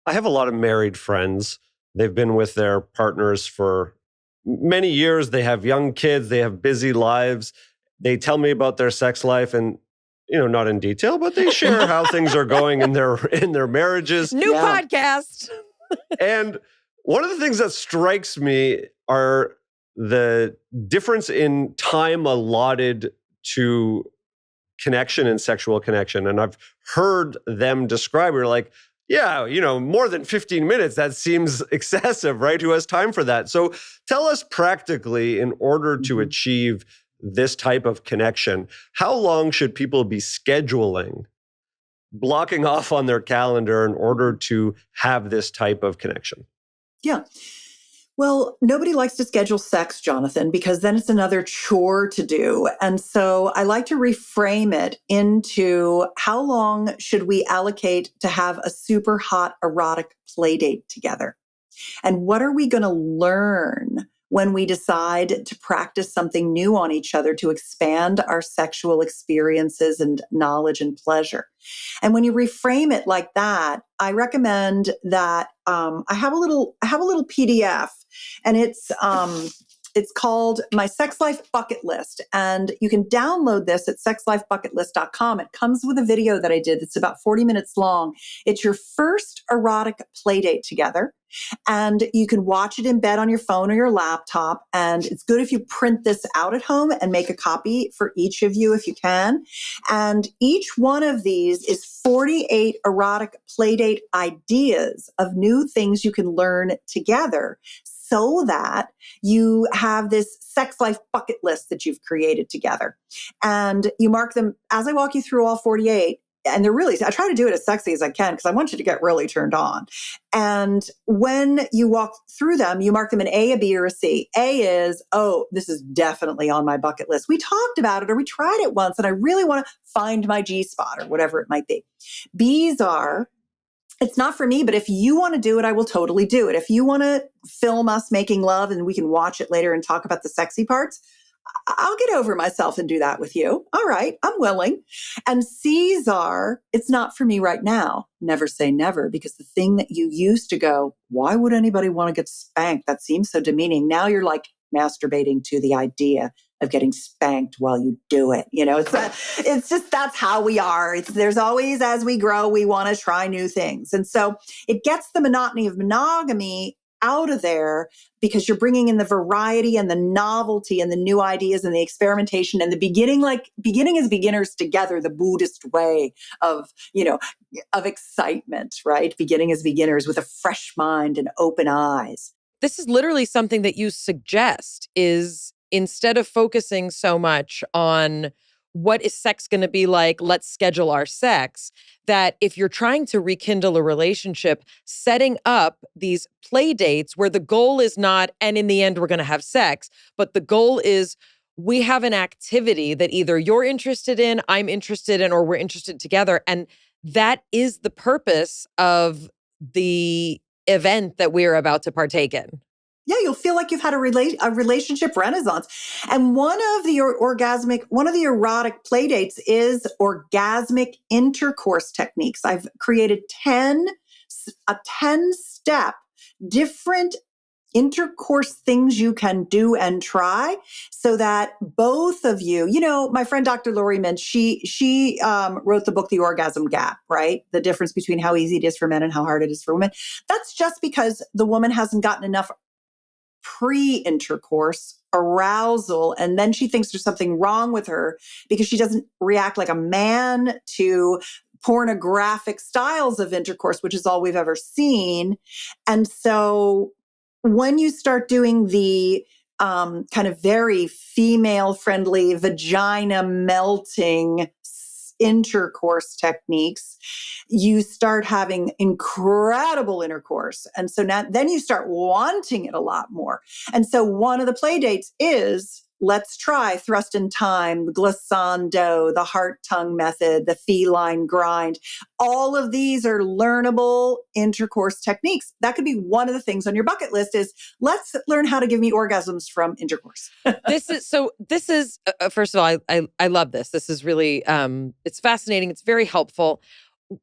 I have a lot of married friends. They've been with their partners for many years. They have young kids. They have busy lives. They tell me about their sex life and not in detail, but they share how things are going in their marriages. New podcast. And one of the things that strikes me are the difference in time allotted to connection and sexual connection. And I've heard them describe it like, Yeah, more than 15 minutes, that seems excessive, right? Who has time for that? So tell us practically, in order to achieve this type of connection, how long should people be scheduling, blocking off on their calendar in order to have this type of connection? Yeah. Well, nobody likes to schedule sex, Jonathan, because then it's another chore to do. And so I like to reframe it into how long should we allocate to have a super hot erotic play date together? And what are we going to learn when we decide to practice something new on each other to expand our sexual experiences and knowledge and pleasure? And when you reframe it like that, I recommend that I have a little PDF, and it's called My Sex Life Bucket List. And you can download this at sexlifebucketlist.com. It comes with a video that I did that's about 40 minutes long. It's your first erotic play date together. And you can watch it in bed on your phone or your laptop. And it's good if you print this out at home and make a copy for each of you if you can. And each one of these is 48 erotic playdate ideas of new things you can learn together, so that you have this sex life bucket list that you've created together. And you mark them as I walk you through all 48. And I try to do it as sexy as I can because I want you to get really turned on. And when you walk through them, you mark them an A, a B, or a C. A is, oh, this is definitely on my bucket list. We talked about it or we tried it once and I really want to find my G spot or whatever it might be. B's are, it's not for me, but if you want to do it, I will totally do it. If you want to film us making love and we can watch it later and talk about the sexy parts, I'll get over myself and do that with you. All right, I'm willing. And C's are, it's not for me right now. Never say never, because the thing that you used to go, why would anybody want to get spanked? That seems so demeaning. Now you're like masturbating to the idea of getting spanked while you do it. It's just, that's how we are. There's always, as we grow, we want to try new things. And so it gets the monotony of monogamy out of there because you're bringing in the variety and the novelty and the new ideas and the experimentation and the beginning as beginners together, the Buddhist way of excitement, right? Beginning as beginners with a fresh mind and open eyes. This is literally something that you suggest is, instead of focusing so much on what is sex going to be like, let's schedule our sex, that if you're trying to rekindle a relationship, setting up these play dates where the goal is not, and in the end, we're going to have sex, but the goal is we have an activity that either you're interested in, I'm interested in, or we're interested together. And that is the purpose of the event that we're about to partake in. Yeah, you'll feel like you've had a relationship renaissance. And one of the erotic play dates is orgasmic intercourse techniques. I've created a 10-step different intercourse things you can do and try so that both of you, my friend Dr. Lori Mintz, she wrote the book, The Orgasm Gap, right? The difference between how easy it is for men and how hard it is for women. That's just because the woman hasn't gotten enough pre-intercourse arousal, and then she thinks there's something wrong with her because she doesn't react like a man to pornographic styles of intercourse, which is all we've ever seen. And so when you start doing the kind of very female-friendly, vagina melting intercourse techniques, you start having incredible intercourse. And so then you start wanting it a lot more. And so one of the play dates is, let's try thrust in time, the glissando, the heart tongue method, the feline grind. All of these are learnable intercourse techniques. That could be one of the things on your bucket list is, let's learn how to give me orgasms from intercourse. This is first of all, I love this. This is really, it's fascinating. It's very helpful.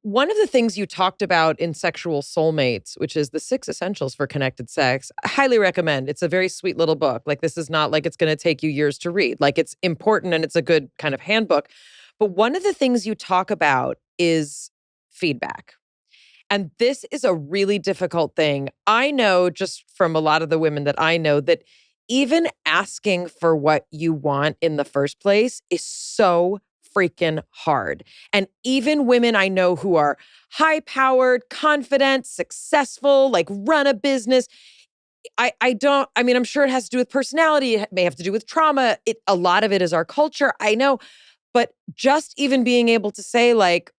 One of the things you talked about in Sexual Soulmates, which is the 6 essentials for connected sex, I highly recommend. It's a very sweet little book. Like, this is not like it's going to take you years to read. Like, it's important and it's a good kind of handbook. But one of the things you talk about is feedback. And this is a really difficult thing. I know just from a lot of the women that I know that even asking for what you want in the first place is so freaking hard. And even women I know who are high-powered, confident, successful, like run a business, I'm sure it has to do with personality. It may have to do with trauma. A lot of it is our culture. I know. But just even being able to say, like,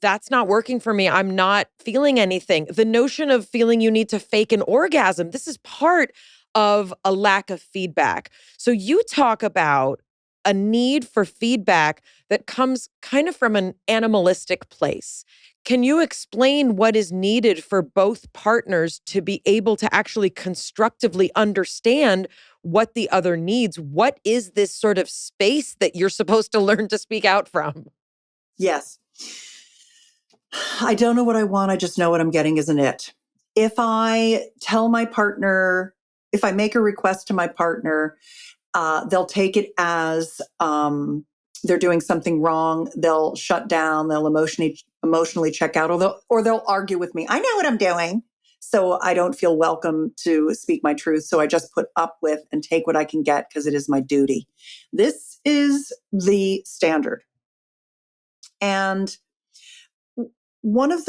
that's not working for me. I'm not feeling anything. The notion of feeling you need to fake an orgasm, this is part of a lack of feedback. So you talk about a need for feedback that comes kind of from an animalistic place. Can you explain what is needed for both partners to be able to actually constructively understand what the other needs? What is this sort of space that you're supposed to learn to speak out from? Yes. I don't know what I want. I just know what I'm getting isn't it. If I tell my partner, if I make a request to my partner, they'll take it as they're doing something wrong. They'll shut down. They'll emotionally check out, or they'll argue with me. I know what I'm doing. So I don't feel welcome to speak my truth. So I just put up with and take what I can get because it is my duty. This is the standard. And it's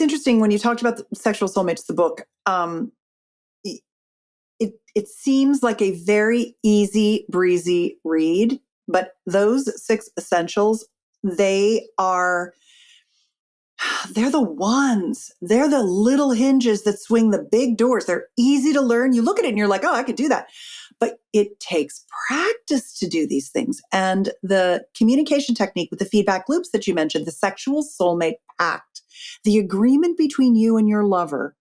interesting when you talked about the Sexual Soulmates, the book, it seems like a very easy breezy read, but those 6 essentials, they're the ones. They're the little hinges that swing the big doors. They're easy to learn. You look at it and you're like, oh, I could do that. But it takes practice to do these things. And the communication technique with the feedback loops that you mentioned, the sexual soulmate pact, the agreement between you and your lover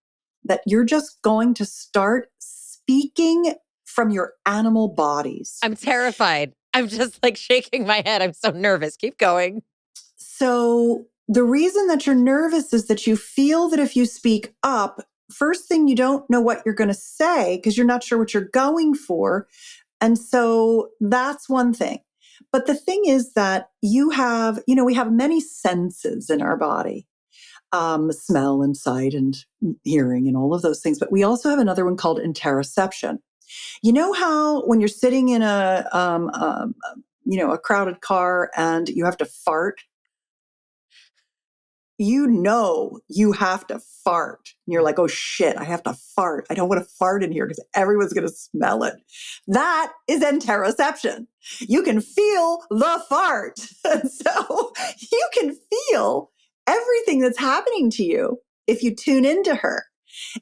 that you're just going to start speaking from your animal bodies. I'm terrified. I'm just like shaking my head. I'm so nervous. Keep going. So the reason that you're nervous is that you feel that if you speak up, first thing, you don't know what you're going to say because you're not sure what you're going for. And so that's one thing. But the thing is that we have many senses in our body, smell and sight and hearing and all of those things. But we also have another one called interoception. You know how when you're sitting in a crowded car and you have to fart, you have to fart. And you're like, oh shit, I have to fart. I don't want to fart in here because everyone's going to smell it. That is interoception. You can feel the fart. So you can feel everything that's happening to you if you tune into her,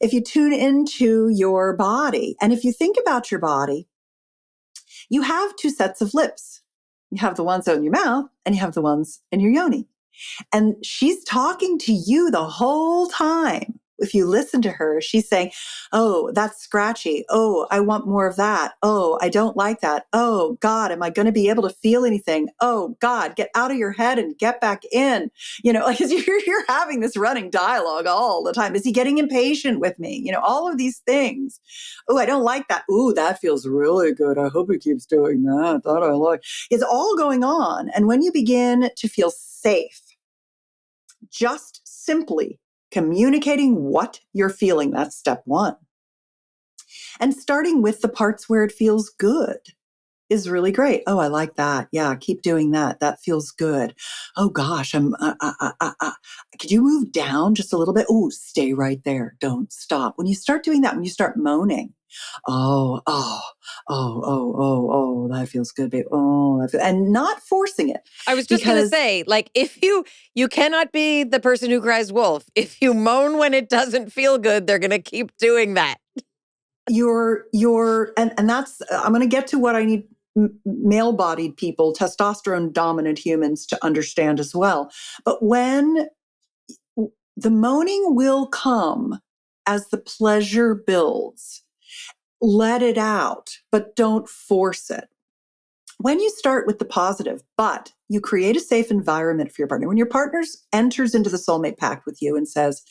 if you tune into your body. And if you think about your body, you have 2 sets of lips. You have the ones in your mouth and you have the ones in your yoni. And she's talking to you the whole time. If you listen to her, she's saying, oh, that's scratchy. Oh, I want more of that. Oh, I don't like that. Oh, God, am I going to be able to feel anything? Oh, God, get out of your head and get back in. Like you're having this running dialogue all the time. Is he getting impatient with me? All of these things. Oh, I don't like that. Oh, that feels really good. I hope he keeps doing that. That I like. It's all going on. And when you begin to feel safe, just simply communicating what you're feeling, that's step 1. And starting with the parts where it feels good is really great. Oh, I like that. Yeah, keep doing that. That feels good. Oh gosh, could you move down just a little bit? Oh, stay right there. Don't stop. When you start doing that, when you start moaning, that feels good, babe. And not forcing it. I was just going to say, like, if you cannot be the person who cries wolf. If you moan when it doesn't feel good, they're going to keep doing that. And that's, I'm going to get to what I need male-bodied people, testosterone dominant humans to understand as well. But when the moaning will come as the pleasure builds, let it out, but don't force it. When you start with the positive, but you create a safe environment for your partner, when your partner enters into the soulmate pact with you and says,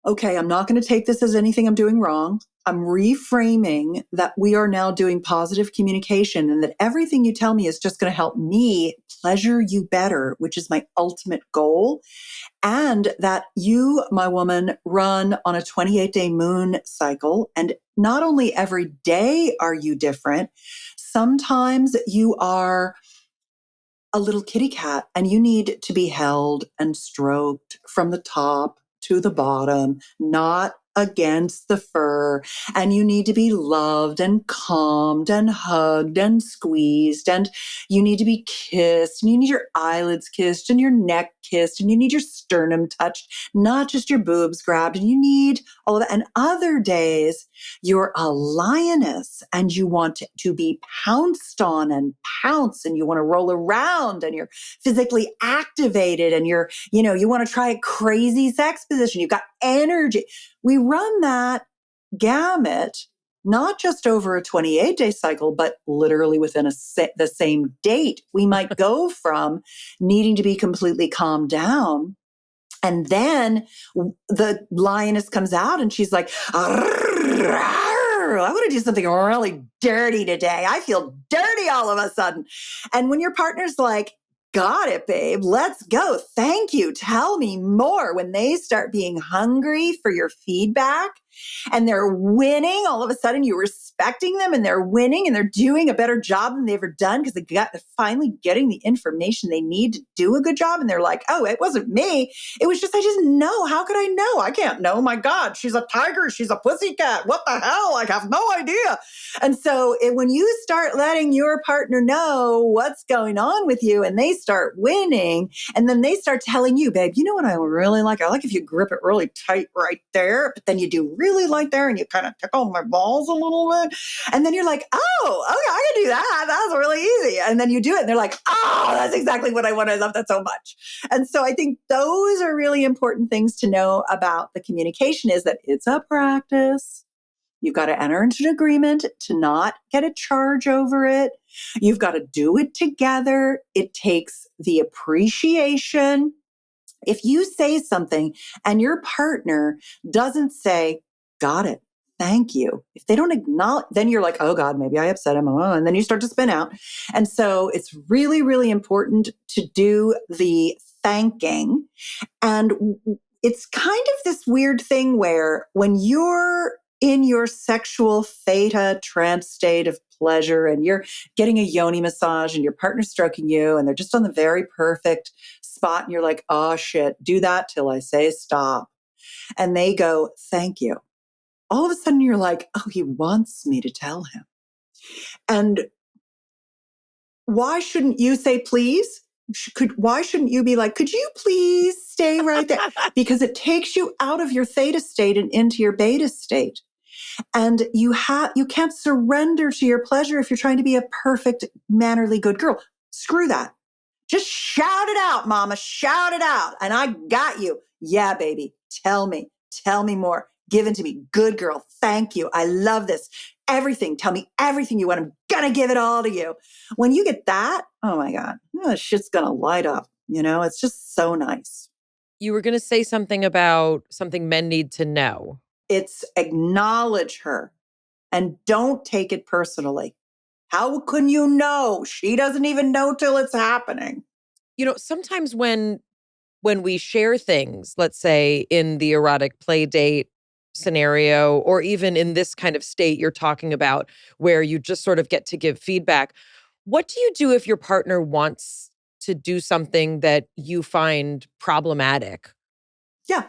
okay, I'm not going to take this as anything I'm doing wrong. I'm reframing that we are now doing positive communication and that everything you tell me is just going to help me pleasure you better, which is my ultimate goal. And that you, my woman, run on a 28-day moon cycle. And not only every day are you different, sometimes you are a little kitty cat and you need to be held and stroked from the top to the bottom, not against the fur. And you need to be loved and calmed and hugged and squeezed. And you need to be kissed and you need your eyelids kissed and your neck kissed and you need your sternum touched, not just your boobs grabbed. And you need all of that. And other days, you're a lioness and you want to be pounced on and pounce and you want to roll around and you're physically activated and you want to try a crazy sex position. You've got energy. We run that gamut, not just over a 28-day cycle, but literally within the same date. We might go from needing to be completely calmed down. And then the lioness comes out and she's like, I want to do something really dirty today. I feel dirty all of a sudden. And when your partner's like, got it, babe, let's go. Thank you. Tell me more. When they start being hungry for your feedback and they're winning, all of a sudden you're respecting them and they're winning and they're doing a better job than they ever done because they're finally getting the information they need to do a good job. And they're like, oh, it wasn't me. It was just, I didn't know. How could I know? I can't know. My God, she's a tiger. She's a pussycat. What the hell? I have no idea. And so when you start letting your partner know what's going on with you and they start winning and then they start telling you, babe, you know what I really like? I like if you grip it really tight right there, but then you do really light there and you kind of tickle my balls a little bit. And then you're like, oh, okay, I can do that. That's really easy. And then you do it and they're like, oh, that's exactly what I want. I love that so much. And so I think those are really important things to know about the communication is that it's a practice. You've got to enter into an agreement to not get a charge over it. You've got to do it together. It takes the appreciation. If you say something and your partner doesn't say, got it, thank you. If they don't acknowledge, then you're like, oh God, maybe I upset him. And then you start to spin out. And so it's really, really important to do the thanking. And it's kind of this weird thing where when you're in your sexual theta trance state of pleasure and you're getting a yoni massage and your partner's stroking you and they're just on the very perfect spot and you're like, oh shit, do that till I say stop. And they go, thank you. All of a sudden you're like, oh, he wants me to tell him. And why shouldn't you say please? Why shouldn't you be like, could you please stay right there? Because it takes you out of your theta state and into your beta state. And you can't surrender to your pleasure if you're trying to be a perfect, mannerly, good girl. Screw that. Just shout it out, mama. Shout it out. And I got you. Yeah, baby. Tell me more. Give it to me. Good girl. Thank you. I love this. Everything. Tell me everything you want. I'm going to give it all to you. When you get that, oh my God, shit's going to light up. It's just so nice. You were going to say something about something men need to know. It's acknowledge her and don't take it personally. How can you know? She doesn't even know till it's happening. Sometimes when we share things, let's say in the erotic play date scenario, or even in this kind of state you're talking about, where you just sort of get to give feedback, what do you do if your partner wants to do something that you find problematic? Yeah.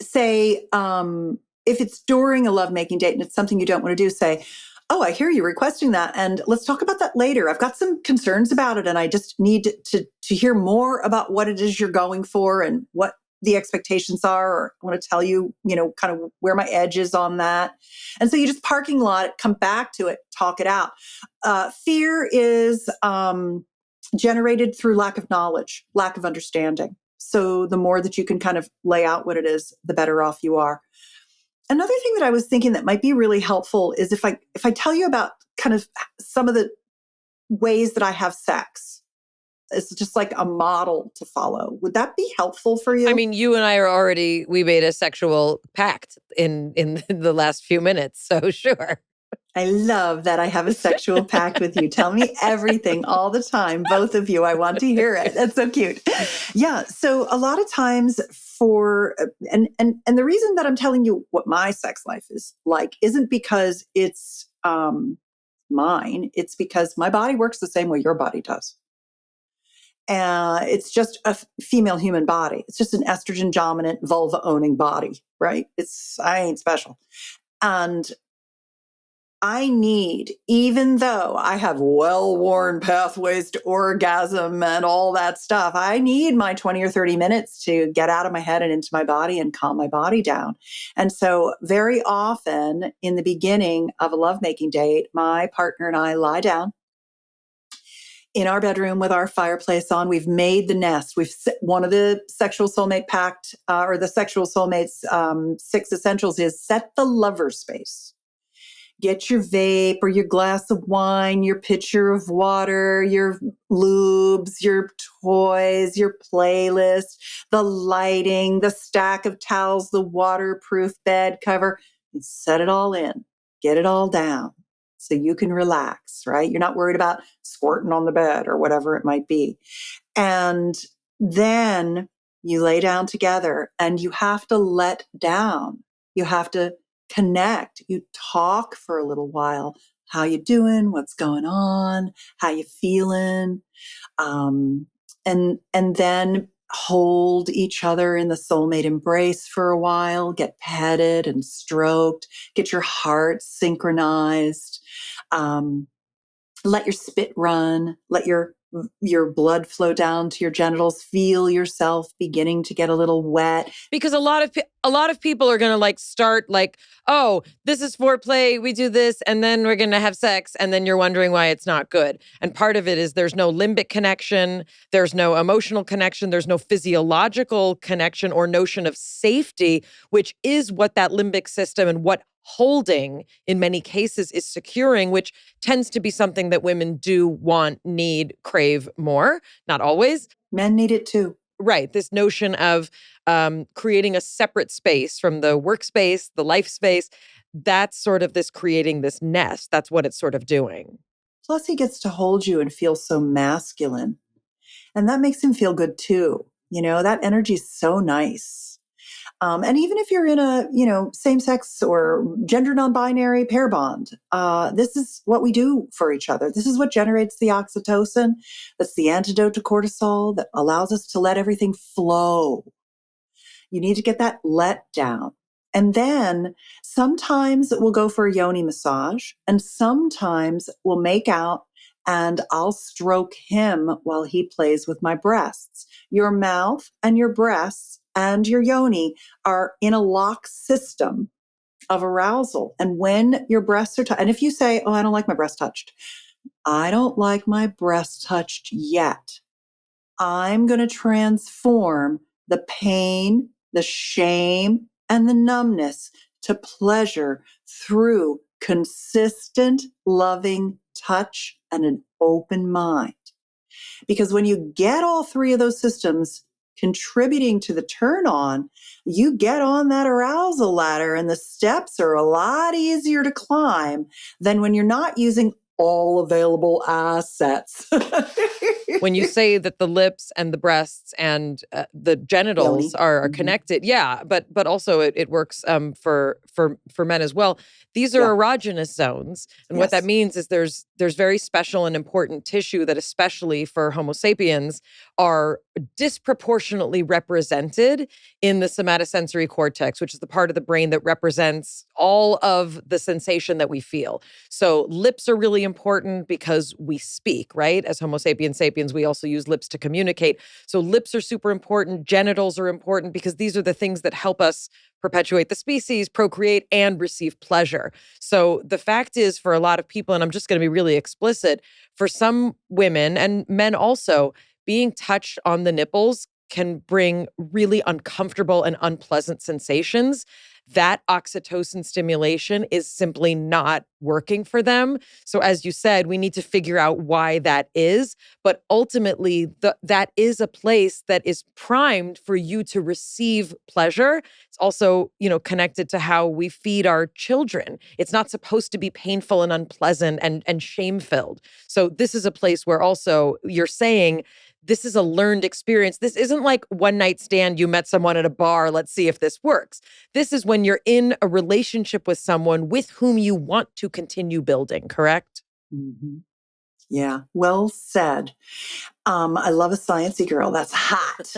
Say, if it's during a lovemaking date and it's something you don't want to do, say, oh, I hear you requesting that. And let's talk about that later. I've got some concerns about it. And I just need to hear more about what it is you're going for and what the expectations are, or I want to tell you, kind of where my edge is on that. And so you just parking lot it, come back to it, talk it out. Fear is generated through lack of knowledge, lack of understanding. So the more that you can kind of lay out what it is, the better off you are. Another thing that I was thinking that might be really helpful is if I tell you about kind of some of the ways that I have sex, it's just like a model to follow. Would that be helpful for you? I mean, you and I we made a sexual pact in the last few minutes. So sure. I love that I have a sexual pact with you. Tell me everything all the time. Both of you. I want to hear it. That's so cute. Yeah. So a lot of times and the reason that I'm telling you what my sex life is like isn't because it's mine. It's because my body works the same way your body does. It's just a female human body. It's just an estrogen dominant vulva owning body, right? I ain't special. And I need, even though I have well-worn pathways to orgasm and all that stuff, I need my 20 or 30 minutes to get out of my head and into my body and calm my body down. And so very often in the beginning of a lovemaking date, my partner and I lie down in our bedroom with our fireplace on. We've made the nest. One of the sexual soulmate pact, or the sexual soulmates 6 essentials is set the lover space. Get your vape or your glass of wine, your pitcher of water, your lubes, your toys, your playlist, the lighting, the stack of towels, the waterproof bed cover. And set it all in. Get it all down so you can relax, right? You're not worried about squirting on the bed or whatever it might be. And then you lay down together and you have to let down. You have to connect. You talk for a little while. How you doing? What's going on? How you feeling? And then hold each other in the soulmate embrace for a while. Get petted and stroked. Get your heart synchronized. Let your spit run. Let your blood flow down to your genitals. Feel yourself beginning to get a little wet. Because a lot of people are going to like start like, oh, this is foreplay, we do this, and then we're going to have sex, and then you're wondering why it's not good. And part of it is there's no limbic connection, there's no emotional connection, there's no physiological connection or notion of safety, which is what that limbic system and what holding in many cases is securing, which tends to be something that women do want, need, crave more. Not always. Men need it too. Right. This notion of creating a separate space from the workspace, the life space, that's sort of this creating this nest. That's what it's sort of doing. Plus he gets to hold you and feel so masculine. And that makes him feel good too. You know, that energy is so nice. And even if you're in a, same-sex or gender non-binary pair bond, this is what we do for each other. This is what generates the oxytocin. That's the antidote to cortisol that allows us to let everything flow. You need to get that let down. And then sometimes we'll go for a yoni massage, and sometimes we'll make out and I'll stroke him while he plays with my breasts. Your mouth and your breasts and your yoni are in a lock system of arousal. And when your breasts are touched, and if you say, oh, I don't like my breast touched, I don't like my breast touched yet, I'm going to transform the pain, the shame, and the numbness to pleasure through consistent, loving touch and an open mind. Because when you get all 3 of those systems contributing to the turn on, you get on that arousal ladder and the steps are a lot easier to climb than when you're not using all available assets. When you say that the lips and the breasts and the genitals are connected, yeah, but also it works for men as well. These are erogenous zones, and what that means is there's very special and important tissue that, especially for Homo sapiens, are disproportionately represented in the somatosensory cortex, which is the part of the brain that represents all of the sensation that we feel. So lips are really important because we speak, right? As Homo sapiens, we also use lips to communicate. So lips are super important. Genitals are important because these are the things that help us perpetuate the species, procreate, and receive pleasure. So the fact is, for a lot of people, and I'm just going to be really explicit, for some women and men also, being touched on the nipples can bring really uncomfortable and unpleasant sensations. That oxytocin stimulation is simply not working for them. So as you said, we need to figure out why that is. But ultimately, that is a place that is primed for you to receive pleasure. It's also, connected to how we feed our children. It's not supposed to be painful and unpleasant and shame-filled. So this is a place where also you're saying, this is a learned experience. This isn't like one night stand, you met someone at a bar, let's see if this works. This is when you're in a relationship with someone with whom you want to continue building, correct? Mm-hmm. Yeah. Well said. I love a sciencey girl. That's hot.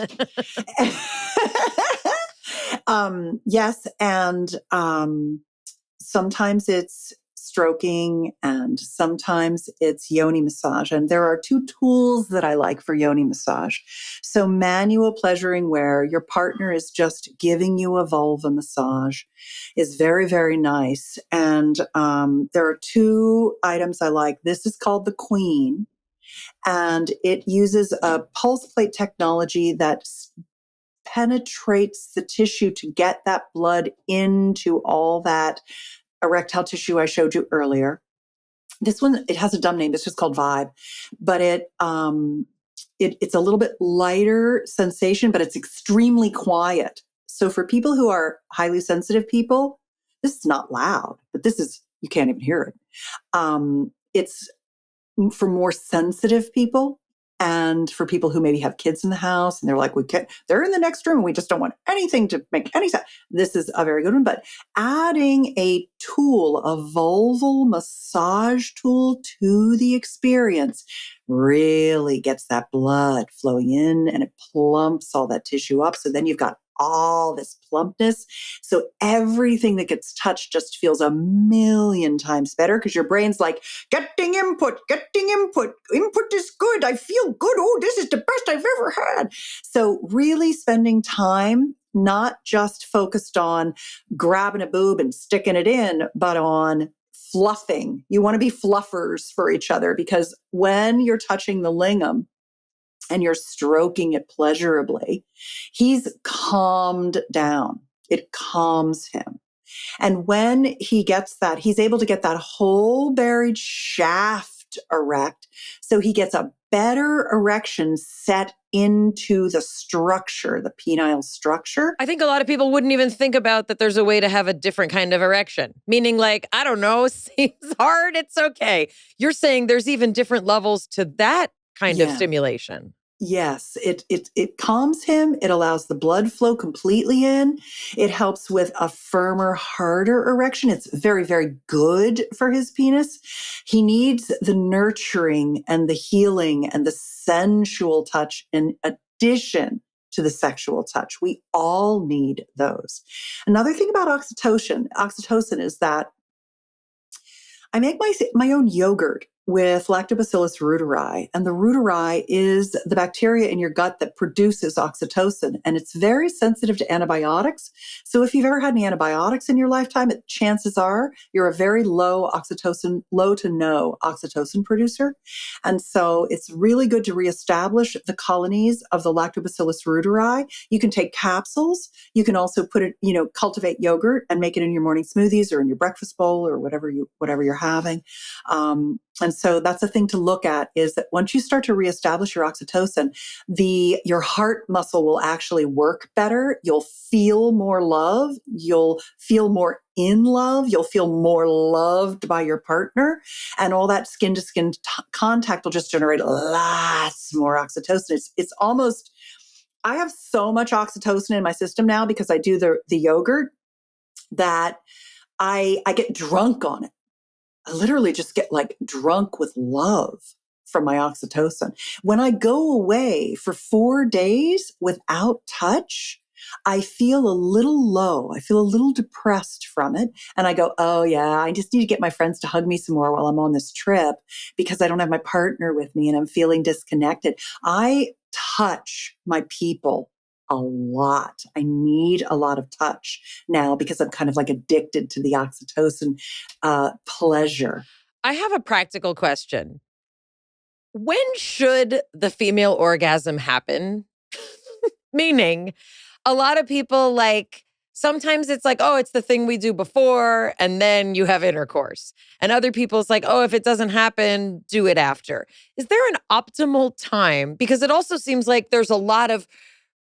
Yes. And sometimes it's stroking and sometimes it's yoni massage. And there are two tools that I like for yoni massage. So manual pleasuring, where your partner is just giving you a vulva massage, is very, very nice. And there are two items I like. This is called the Queen, and it uses a pulse plate technology that penetrates the tissue to get that blood into all that erectile tissue I showed you earlier. This one, it has a dumb name. It's just called Vibe, but it's a little bit lighter sensation, but it's extremely quiet. So for people who are highly sensitive people, this is not loud, but you can't even hear it. It's for more sensitive people. And for people who maybe have kids in the house and they're like, they're in the next room and we just don't want anything to make any sense. This is a very good one. But adding a tool, a vulval massage tool to the experience really gets that blood flowing in and it plumps all that tissue up. So then you've got all this plumpness. So everything that gets touched just feels a million times better because your brain's like, getting input. Input is good. I feel good. Oh, this is the best I've ever had. So really spending time, not just focused on grabbing a boob and sticking it in, but on fluffing. You want to be fluffers for each other because when you're touching the lingam, and you're stroking it pleasurably, he's calmed down. It calms him. And when he gets that, he's able to get that whole buried shaft erect. So he gets a better erection set into the structure, the penile structure. I think a lot of people wouldn't even think about that there's a way to have a different kind of erection. Meaning like, I don't know, seems hard, it's okay. You're saying there's even different levels to that kind of stimulation. Yes, it calms him. It allows the blood flow completely in. It helps with a firmer, harder erection. It's very, very good for his penis. He needs the nurturing and the healing and the sensual touch in addition to the sexual touch. We all need those. Another thing about oxytocin is that I make my own yogurt with Lactobacillus reuteri. And the reuteri is the bacteria in your gut that produces oxytocin. And it's very sensitive to antibiotics. So if you've ever had any antibiotics in your lifetime, chances are you're a very low to no oxytocin producer. And so it's really good to reestablish the colonies of the Lactobacillus reuteri. You can take capsules. You can also put it, cultivate yogurt and make it in your morning smoothies or in your breakfast bowl or whatever you're having. And so that's a thing to look at, is that once you start to reestablish your oxytocin, your heart muscle will actually work better. You'll feel more love. You'll feel more in love. You'll feel more loved by your partner. And all that skin to skin contact will just generate lots more oxytocin. It's almost, I have so much oxytocin in my system now because I do the yogurt that I get drunk on it. I literally just get like drunk with love from my oxytocin. When I go away for 4 days without touch, I feel a little low. I feel a little depressed from it. And I go, oh yeah, I just need to get my friends to hug me some more while I'm on this trip because I don't have my partner with me and I'm feeling disconnected. I touch my people a lot. I need a lot of touch now because I'm kind of like addicted to the oxytocin pleasure. I have a practical question. When should the female orgasm happen? Meaning, a lot of people sometimes it's like, oh, it's the thing we do before, and then you have intercourse. And other people, it's like, oh, if it doesn't happen, do it after. Is there an optimal time? Because it also seems like there's a lot of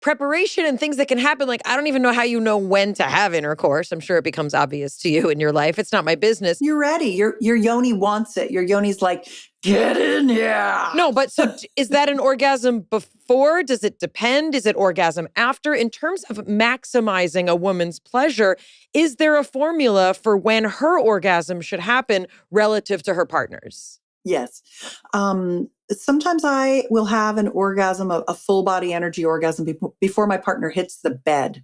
preparation and things that can happen. Like, I don't even know how you know when to have intercourse. I'm sure it becomes obvious to you in your life. It's not my business. You're ready. Your yoni wants it. Your yoni's like, get in here. No, but so is that an orgasm before? Does it depend? Is it orgasm after? In terms of maximizing a woman's pleasure, is there a formula for when her orgasm should happen relative to her partner's? Yes. Sometimes I will have an orgasm, a full body energy orgasm before my partner hits the bed.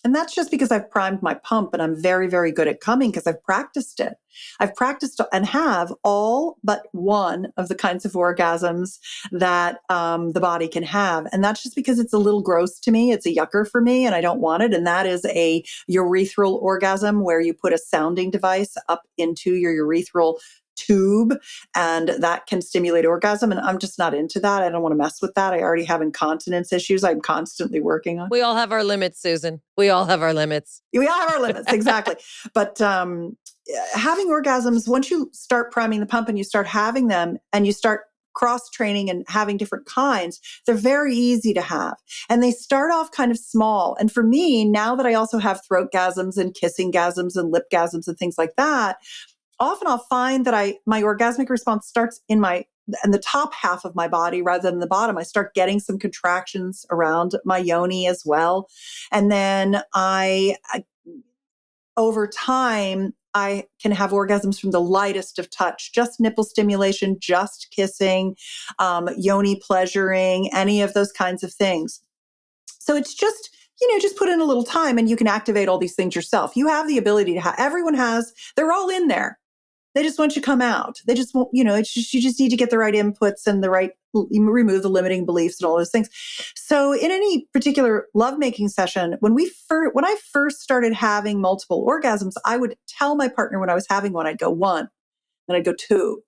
And that's just because I've primed my pump and I'm very, very good at coming because I've practiced it. I've practiced and have all but one of the kinds of orgasms that the body can have. And that's just because it's a little gross to me. It's a yucker for me and I don't want it. And that is a urethral orgasm where you put a sounding device up into your urethral tube and that can stimulate orgasm. And I'm just not into that. I don't want to mess with that. I already have incontinence issues I'm constantly working on. We all have our limits, Susan. We all have our limits. We all have our limits, exactly. But having orgasms, once you start priming the pump and you start having them and you start cross training and having different kinds, they're very easy to have. And they start off kind of small. And for me, now that I also have throat gasms and kissing gasms and lip gasms and things like that, often I'll find that my orgasmic response starts in the top half of my body rather than the bottom. I start getting some contractions around my yoni as well. And then over time, I can have orgasms from the lightest of touch, just nipple stimulation, just kissing, yoni pleasuring, any of those kinds of things. So it's just, just put in a little time and you can activate all these things yourself. You have the ability to they're all in there. They just want you to come out. They just won't, you just need to get the right inputs and remove the limiting beliefs and all those things. So in any particular lovemaking session, when I first started having multiple orgasms, I would tell my partner when I was having one, I'd go 1, then I'd go 2,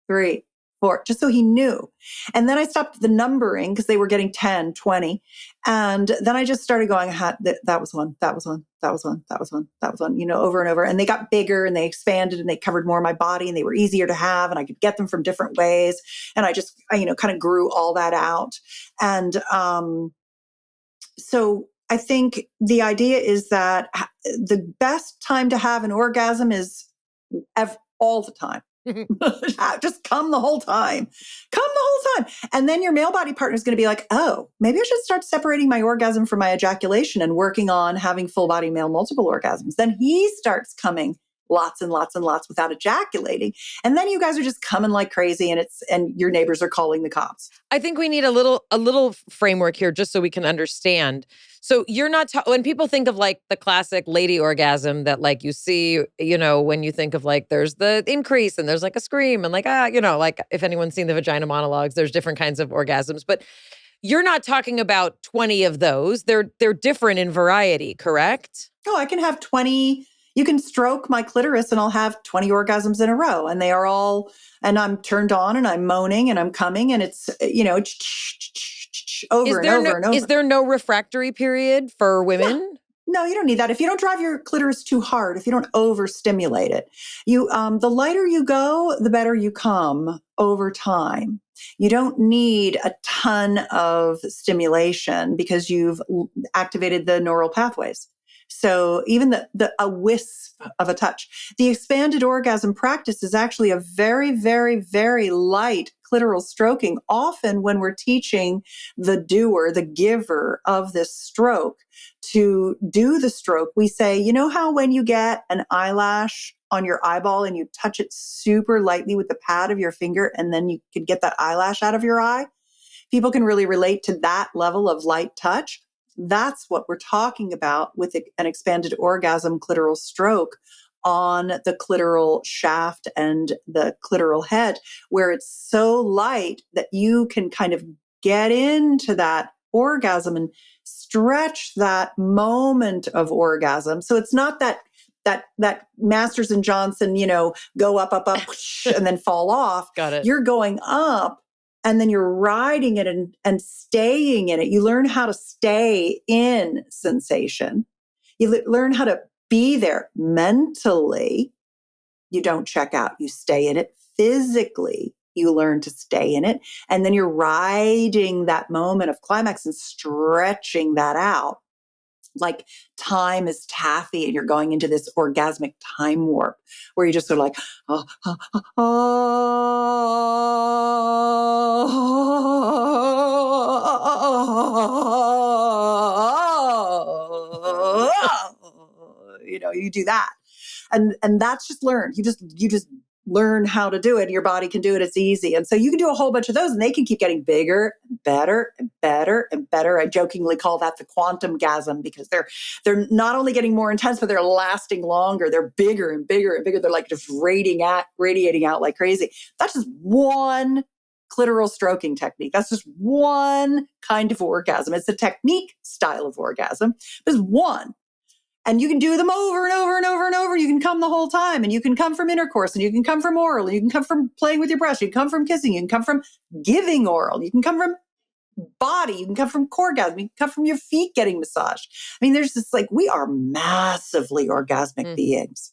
3, 4, just so he knew. And then I stopped the numbering because they were getting 10, 20. And then I just started going, that was one, that was one, that was one, that was one, that was one, over and over. And they got bigger and they expanded and they covered more of my body and they were easier to have and I could get them from different ways. And I just, kind of grew all that out. And so I think the idea is that the best time to have an orgasm is all the time. Just come the whole time. And then your male body partner is going to be like, oh, maybe I should start separating my orgasm from my ejaculation and working on having full body male multiple orgasms. Then he starts coming lots and lots and lots without ejaculating. And then you guys are just coming like crazy and your neighbors are calling the cops. I think we need a little framework here just so we can understand. So you're not, when people think of like the classic lady orgasm that like you see, when you think of like, there's the increase and there's like a scream and like, like if anyone's seen the vagina monologues, there's different kinds of orgasms, but you're not talking about 20 of those. They're different in variety, correct? Oh, I can have 20. You can stroke my clitoris and I'll have 20 orgasms in a row and they are all, and I'm turned on and I'm moaning and I'm coming and it's, over and over and over. Is there no refractory period for women? No, you don't need that. If you don't drive your clitoris too hard, if you don't overstimulate it, the lighter you go, the better you come over time. You don't need a ton of stimulation because you've activated the neural pathways. So even a wisp of a touch. The expanded orgasm practice is actually a very, very, very light clitoral stroking. Often when we're teaching the doer, the giver of this stroke to do the stroke, we say, how when you get an eyelash on your eyeball and you touch it super lightly with the pad of your finger and then you can get that eyelash out of your eye? People can really relate to that level of light touch. That's what we're talking about with an expanded orgasm clitoral stroke on the clitoral shaft and the clitoral head, where it's so light that you can kind of get into that orgasm and stretch that moment of orgasm. So it's not that Masters and Johnson, go up, and then fall off. Got it. You're going up. And then you're riding it and staying in it. You learn how to stay in sensation. You learn how to be there mentally. You don't check out. You stay in it physically. You learn to stay in it. And then you're riding that moment of climax and stretching that out. Like time is taffy and you're going into this orgasmic time warp where you just sort of like, you do that. And that's just learned. You just learn how to do it. Your body can do it. It's easy. And so you can do a whole bunch of those and they can keep getting bigger, better and better and better. I jokingly call that the quantum gasm because they're not only getting more intense, but they're lasting longer. They're bigger and bigger and bigger. They're like just radiating out like crazy. That's just one clitoral stroking technique. That's just one kind of orgasm. It's a technique style of orgasm. There's one. And you can do them over and over and over and over. You can come the whole time, and you can come from intercourse, and you can come from oral, and you can come from playing with your breast, you can come from kissing, you can come from giving oral, you can come from body, you can come from corgasm, you can come from your feet getting massaged. I mean, there's this we are massively orgasmic beings.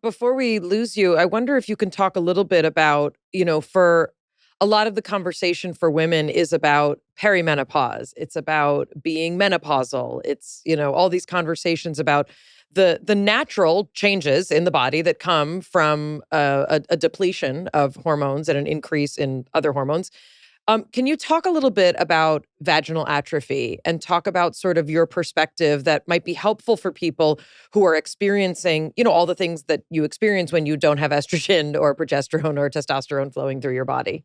Before we lose you, I wonder if you can talk a little bit about, for a lot of the conversation for women is about perimenopause. It's about being menopausal. It's, all these conversations about the natural changes in the body that come from a depletion of hormones and an increase in other hormones. Can you talk a little bit about vaginal atrophy and talk about sort of your perspective that might be helpful for people who are experiencing, all the things that you experience when you don't have estrogen or progesterone or testosterone flowing through your body?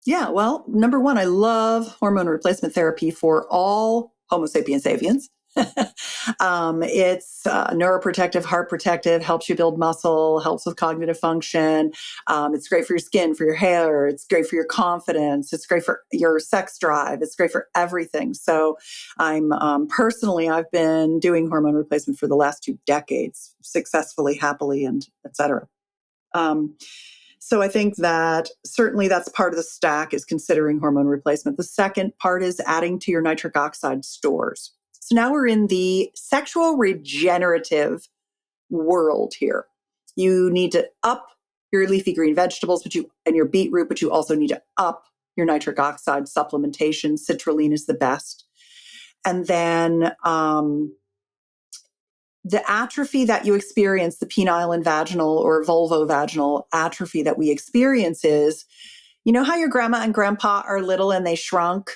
Yeah, well, number one, I love hormone replacement therapy for all Homo sapiens sapiens. It's neuroprotective, heart protective, helps you build muscle, helps with cognitive function. It's great for your skin, for your hair. It's great for your confidence. It's great for your sex drive. It's great for everything. So I'm personally, I've been doing hormone replacement for the last 2 decades, successfully, happily, and et cetera. So I think that certainly that's part of the stack is considering hormone replacement. The second part is adding to your nitric oxide stores. So now we're in the sexual regenerative world here. You need to up your leafy green vegetables, and your beetroot, but you also need to up your nitric oxide supplementation. Citrulline is the best. And then the atrophy that you experience, the penile and vaginal or vulvovaginal atrophy that we experience is, how your grandma and grandpa are little and they shrunk?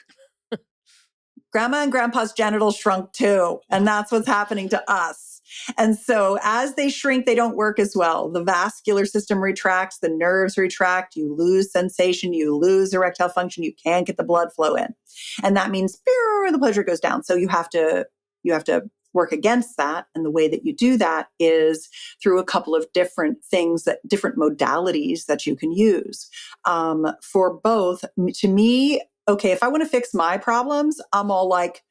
Grandma and grandpa's genitals shrunk too. And that's what's happening to us. And so as they shrink, they don't work as well. The vascular system retracts, the nerves retract, you lose sensation, you lose erectile function, you can't get the blood flow in. And that means the pleasure goes down. So you have to work against that. And the way that you do that is through a couple of different modalities that you can use. For both, to me, okay, if I want to fix my problems, I'm all like,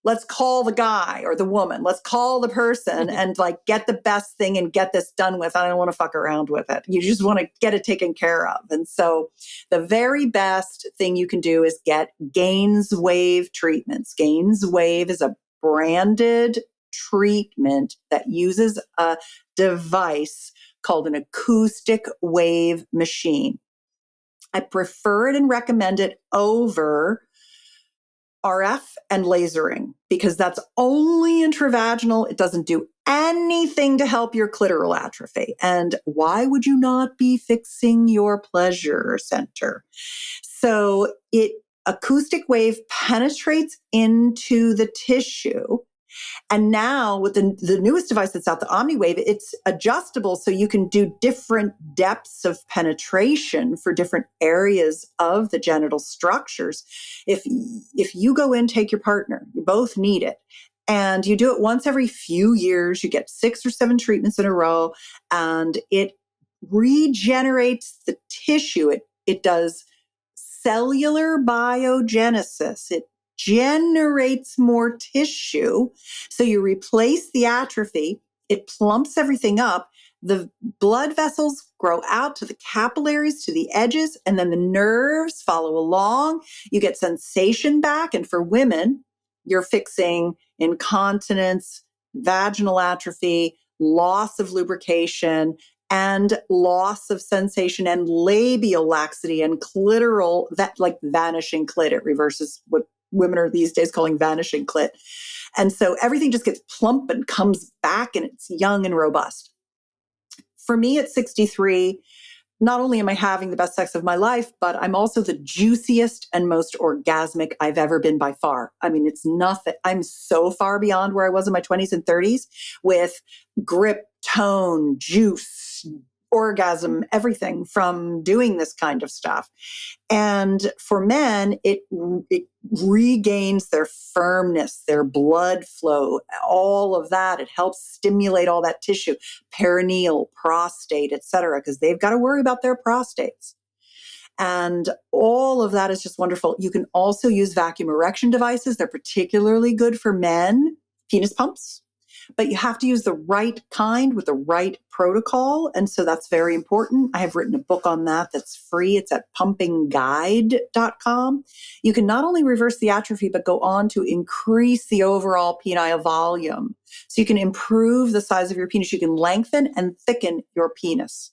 let's call the guy or the woman, let's call the person and get the best thing and get this done with. I don't want to fuck around with it. You just want to get it taken care of. And so the very best thing you can do is get Gainswave treatments. Gainswave is a branded treatment that uses a device called an acoustic wave machine. I prefer it and recommend it over RF and lasering because that's only intravaginal. It doesn't do anything to help your clitoral atrophy. And why would you not be fixing your pleasure center? So acoustic wave penetrates into the tissue. And now with the newest device that's out, the OmniWave, it's adjustable so you can do different depths of penetration for different areas of the genital structures. If you go in, take your partner, you both need it. And you do it once every few years, you get 6 or 7 treatments in a row, and it regenerates the tissue. It does cellular biogenesis. It generates more tissue. So you replace the atrophy, it plumps everything up. The blood vessels grow out to the capillaries, to the edges, and then the nerves follow along. You get sensation back. And for women, you're fixing incontinence, vaginal atrophy, loss of lubrication, and loss of sensation and labial laxity and clitoral, that like vanishing clit. It reverses what women are these days calling vanishing clit. And so everything just gets plump and comes back and it's young and robust. For me at 63, not only am I having the best sex of my life, but I'm also the juiciest and most orgasmic I've ever been by far. I mean, it's nothing. I'm so far beyond where I was in my 20s and 30s with grip, tone, juice, orgasm, everything from doing this kind of stuff. And for men, it regains their firmness, their blood flow, all of that. It helps stimulate all that tissue, perineal, prostate, et cetera, because they've got to worry about their prostates. And all of that is just wonderful. You can also use vacuum erection devices. They're particularly good for men, penis pumps, but you have to use the right kind with the right protocol. And so that's very important. I have written a book on that that's free. It's at pumpingguide.com. You can not only reverse the atrophy, but go on to increase the overall penile volume. So you can improve the size of your penis. You can lengthen and thicken your penis,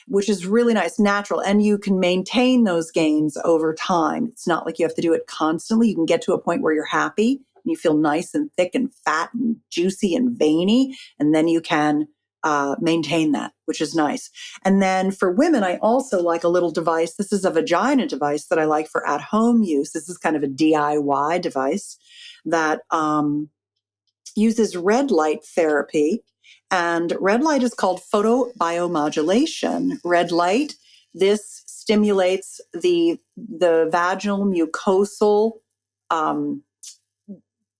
which is really nice, natural. And you can maintain those gains over time. It's not like you have to do it constantly. You can get to a point where you're happy and you feel nice and thick and fat and juicy and veiny. And then you can maintain that, which is nice. And then for women, I also like a little device. This is a vagina device that I like for at-home use. This is kind of a DIY device that uses red light therapy. And red light is called photobiomodulation. Red light, this stimulates the vaginal mucosal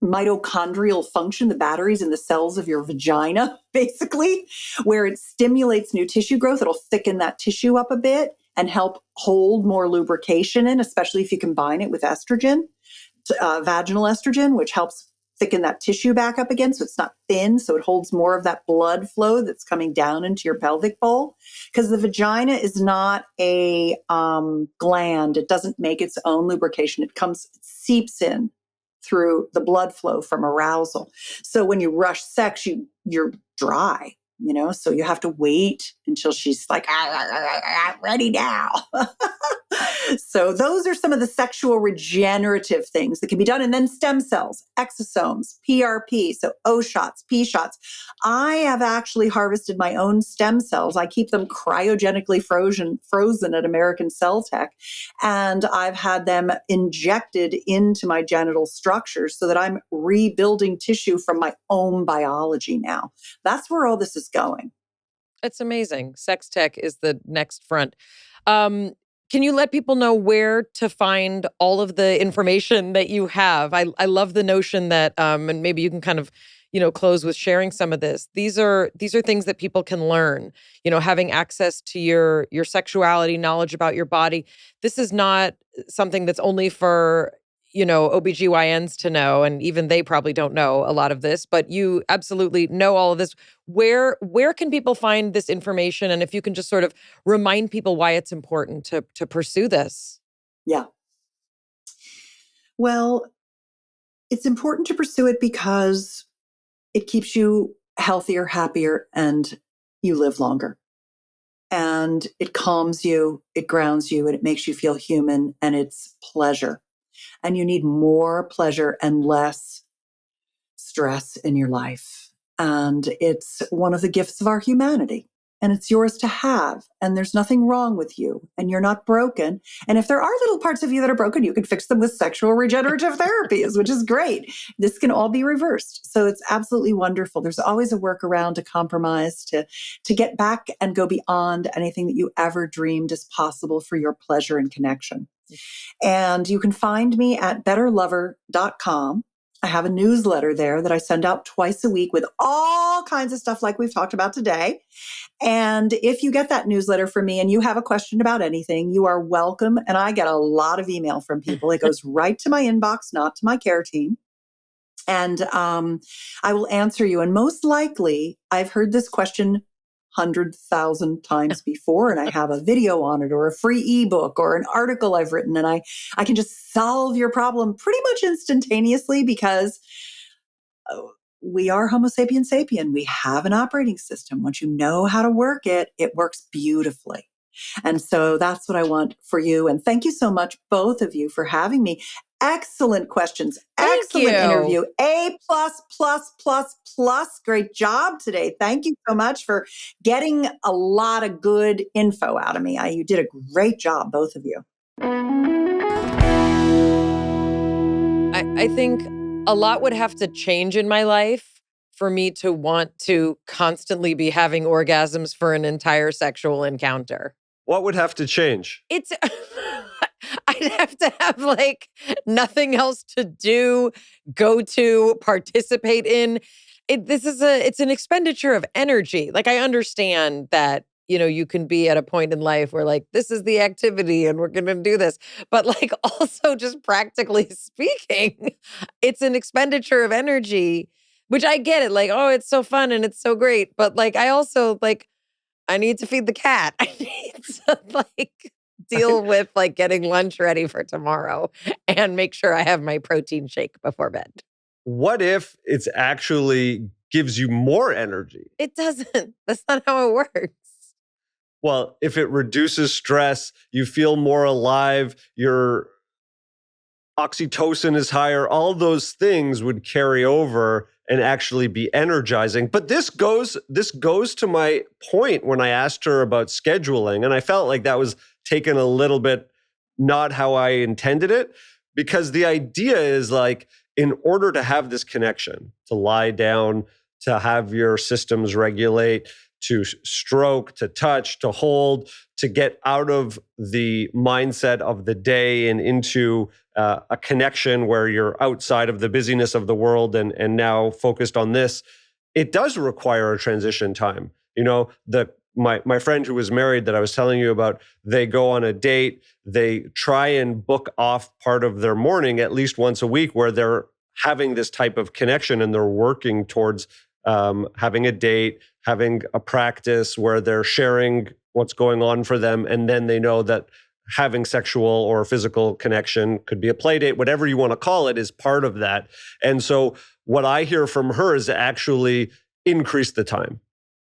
mitochondrial function, the batteries in the cells of your vagina, basically, where it stimulates new tissue growth. It'll thicken that tissue up a bit and help hold more lubrication in, especially if you combine it with estrogen, vaginal estrogen, which helps thicken that tissue back up again so it's not thin, so it holds more of that blood flow that's coming down into your pelvic bowl. Because the vagina is not a gland. It doesn't make its own lubrication. It seeps in through the blood flow from arousal. So when you rush sex, you're dry, so you have to wait until she's like, ready now. So those are some of the sexual regenerative things that can be done. And then stem cells, exosomes, PRP, so O shots, P shots. I have actually harvested my own stem cells. I keep them cryogenically frozen at American Cell Tech. And I've had them injected into my genital structures so that I'm rebuilding tissue from my own biology now. That's where all this is going. It's amazing. Sex tech is the next front. Can you let people know where to find all of the information that you have? I love the notion that, and maybe you can kind of, close with sharing some of this. These are things that people can learn, having access to your sexuality, knowledge about your body. This is not something that's only for, OBGYNs to know, and even they probably don't know a lot of this, but you absolutely know all of this. Where can people find this information? And if you can just sort of remind people why it's important to pursue this. Yeah. Well, it's important to pursue it because it keeps you healthier, happier, and you live longer. And it calms you, it grounds you, and it makes you feel human, and it's pleasure. And you need more pleasure and less stress in your life. And it's one of the gifts of our humanity. And it's yours to have. And there's nothing wrong with you. And you're not broken. And if there are little parts of you that are broken, you can fix them with sexual regenerative therapies, which is great. This can all be reversed. So it's absolutely wonderful. There's always a workaround, to compromise, to get back and go beyond anything that you ever dreamed is possible for your pleasure and connection. And you can find me at betterlover.com. I have a newsletter there that I send out twice a week with all kinds of stuff like we've talked about today. And if you get that newsletter from me and you have a question about anything, you are welcome. And I get a lot of email from people. It goes right to my inbox, not to my care team. And I will answer you. And most likely, I've heard this question 100,000 times before, and I have a video on it or a free ebook or an article I've written, and I can just solve your problem pretty much instantaneously because we are Homo sapien sapien. We have an operating system. Once you know how to work it, it works beautifully. And so that's what I want for you. And thank you so much, both of you, for having me. Excellent questions. Excellent interview. A++++. Great job today. Thank you so much for getting a lot of good info out of me. You did a great job, both of you. I think a lot would have to change in my life for me to want to constantly be having orgasms for an entire sexual encounter. What would have to change? It's I'd have to have like nothing else to do, go to, participate in. It's an expenditure of energy. Like I understand that, you can be at a point in life where like this is the activity and we're going to do this. But like also just practically speaking, it's an expenditure of energy, which I get it. Like, oh, it's so fun and it's so great. But like I also like I need to feed the cat. I need to like deal with like getting lunch ready for tomorrow and make sure I have my protein shake before bed. What if it's actually gives you more energy? It doesn't. That's not how it works. Well, if it reduces stress, you feel more alive, your oxytocin is higher, all those things would carry over and actually be energizing. But this goes to my point when I asked her about scheduling, and I felt like that was taken a little bit not how I intended it, because the idea is like, in order to have this connection, to lie down, to have your systems regulate, to stroke, to touch, to hold, to get out of the mindset of the day and into a connection where you're outside of the busyness of the world and now focused on this, it does require a transition time. My friend who was married that I was telling you about, they go on a date, they try and book off part of their morning at least once a week where they're having this type of connection and they're working towards having a date, having a practice where they're sharing what's going on for them. And then they know that having sexual or physical connection, could be a play date, whatever you want to call it, is part of that. And so what I hear from her is to actually increase the time.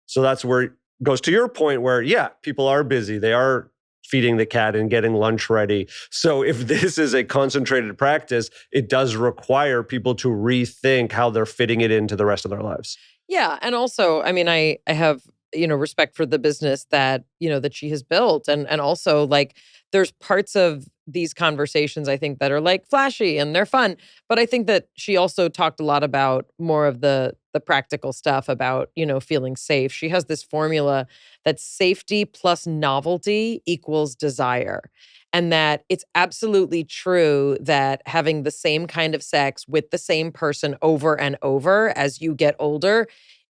So that's where it goes to your point where, yeah, people are busy. They are feeding the cat and getting lunch ready. So if this is a concentrated practice, it does require people to rethink how they're fitting it into the rest of their lives. Yeah. And also, I mean, I have, respect for the business that, that she has built. And also like there's parts of these conversations, I think, that are like flashy and they're fun. But I think that she also talked a lot about more of the practical stuff about, feeling safe. She has this formula that safety plus novelty equals desire. And that it's absolutely true that having the same kind of sex with the same person over and over as you get older,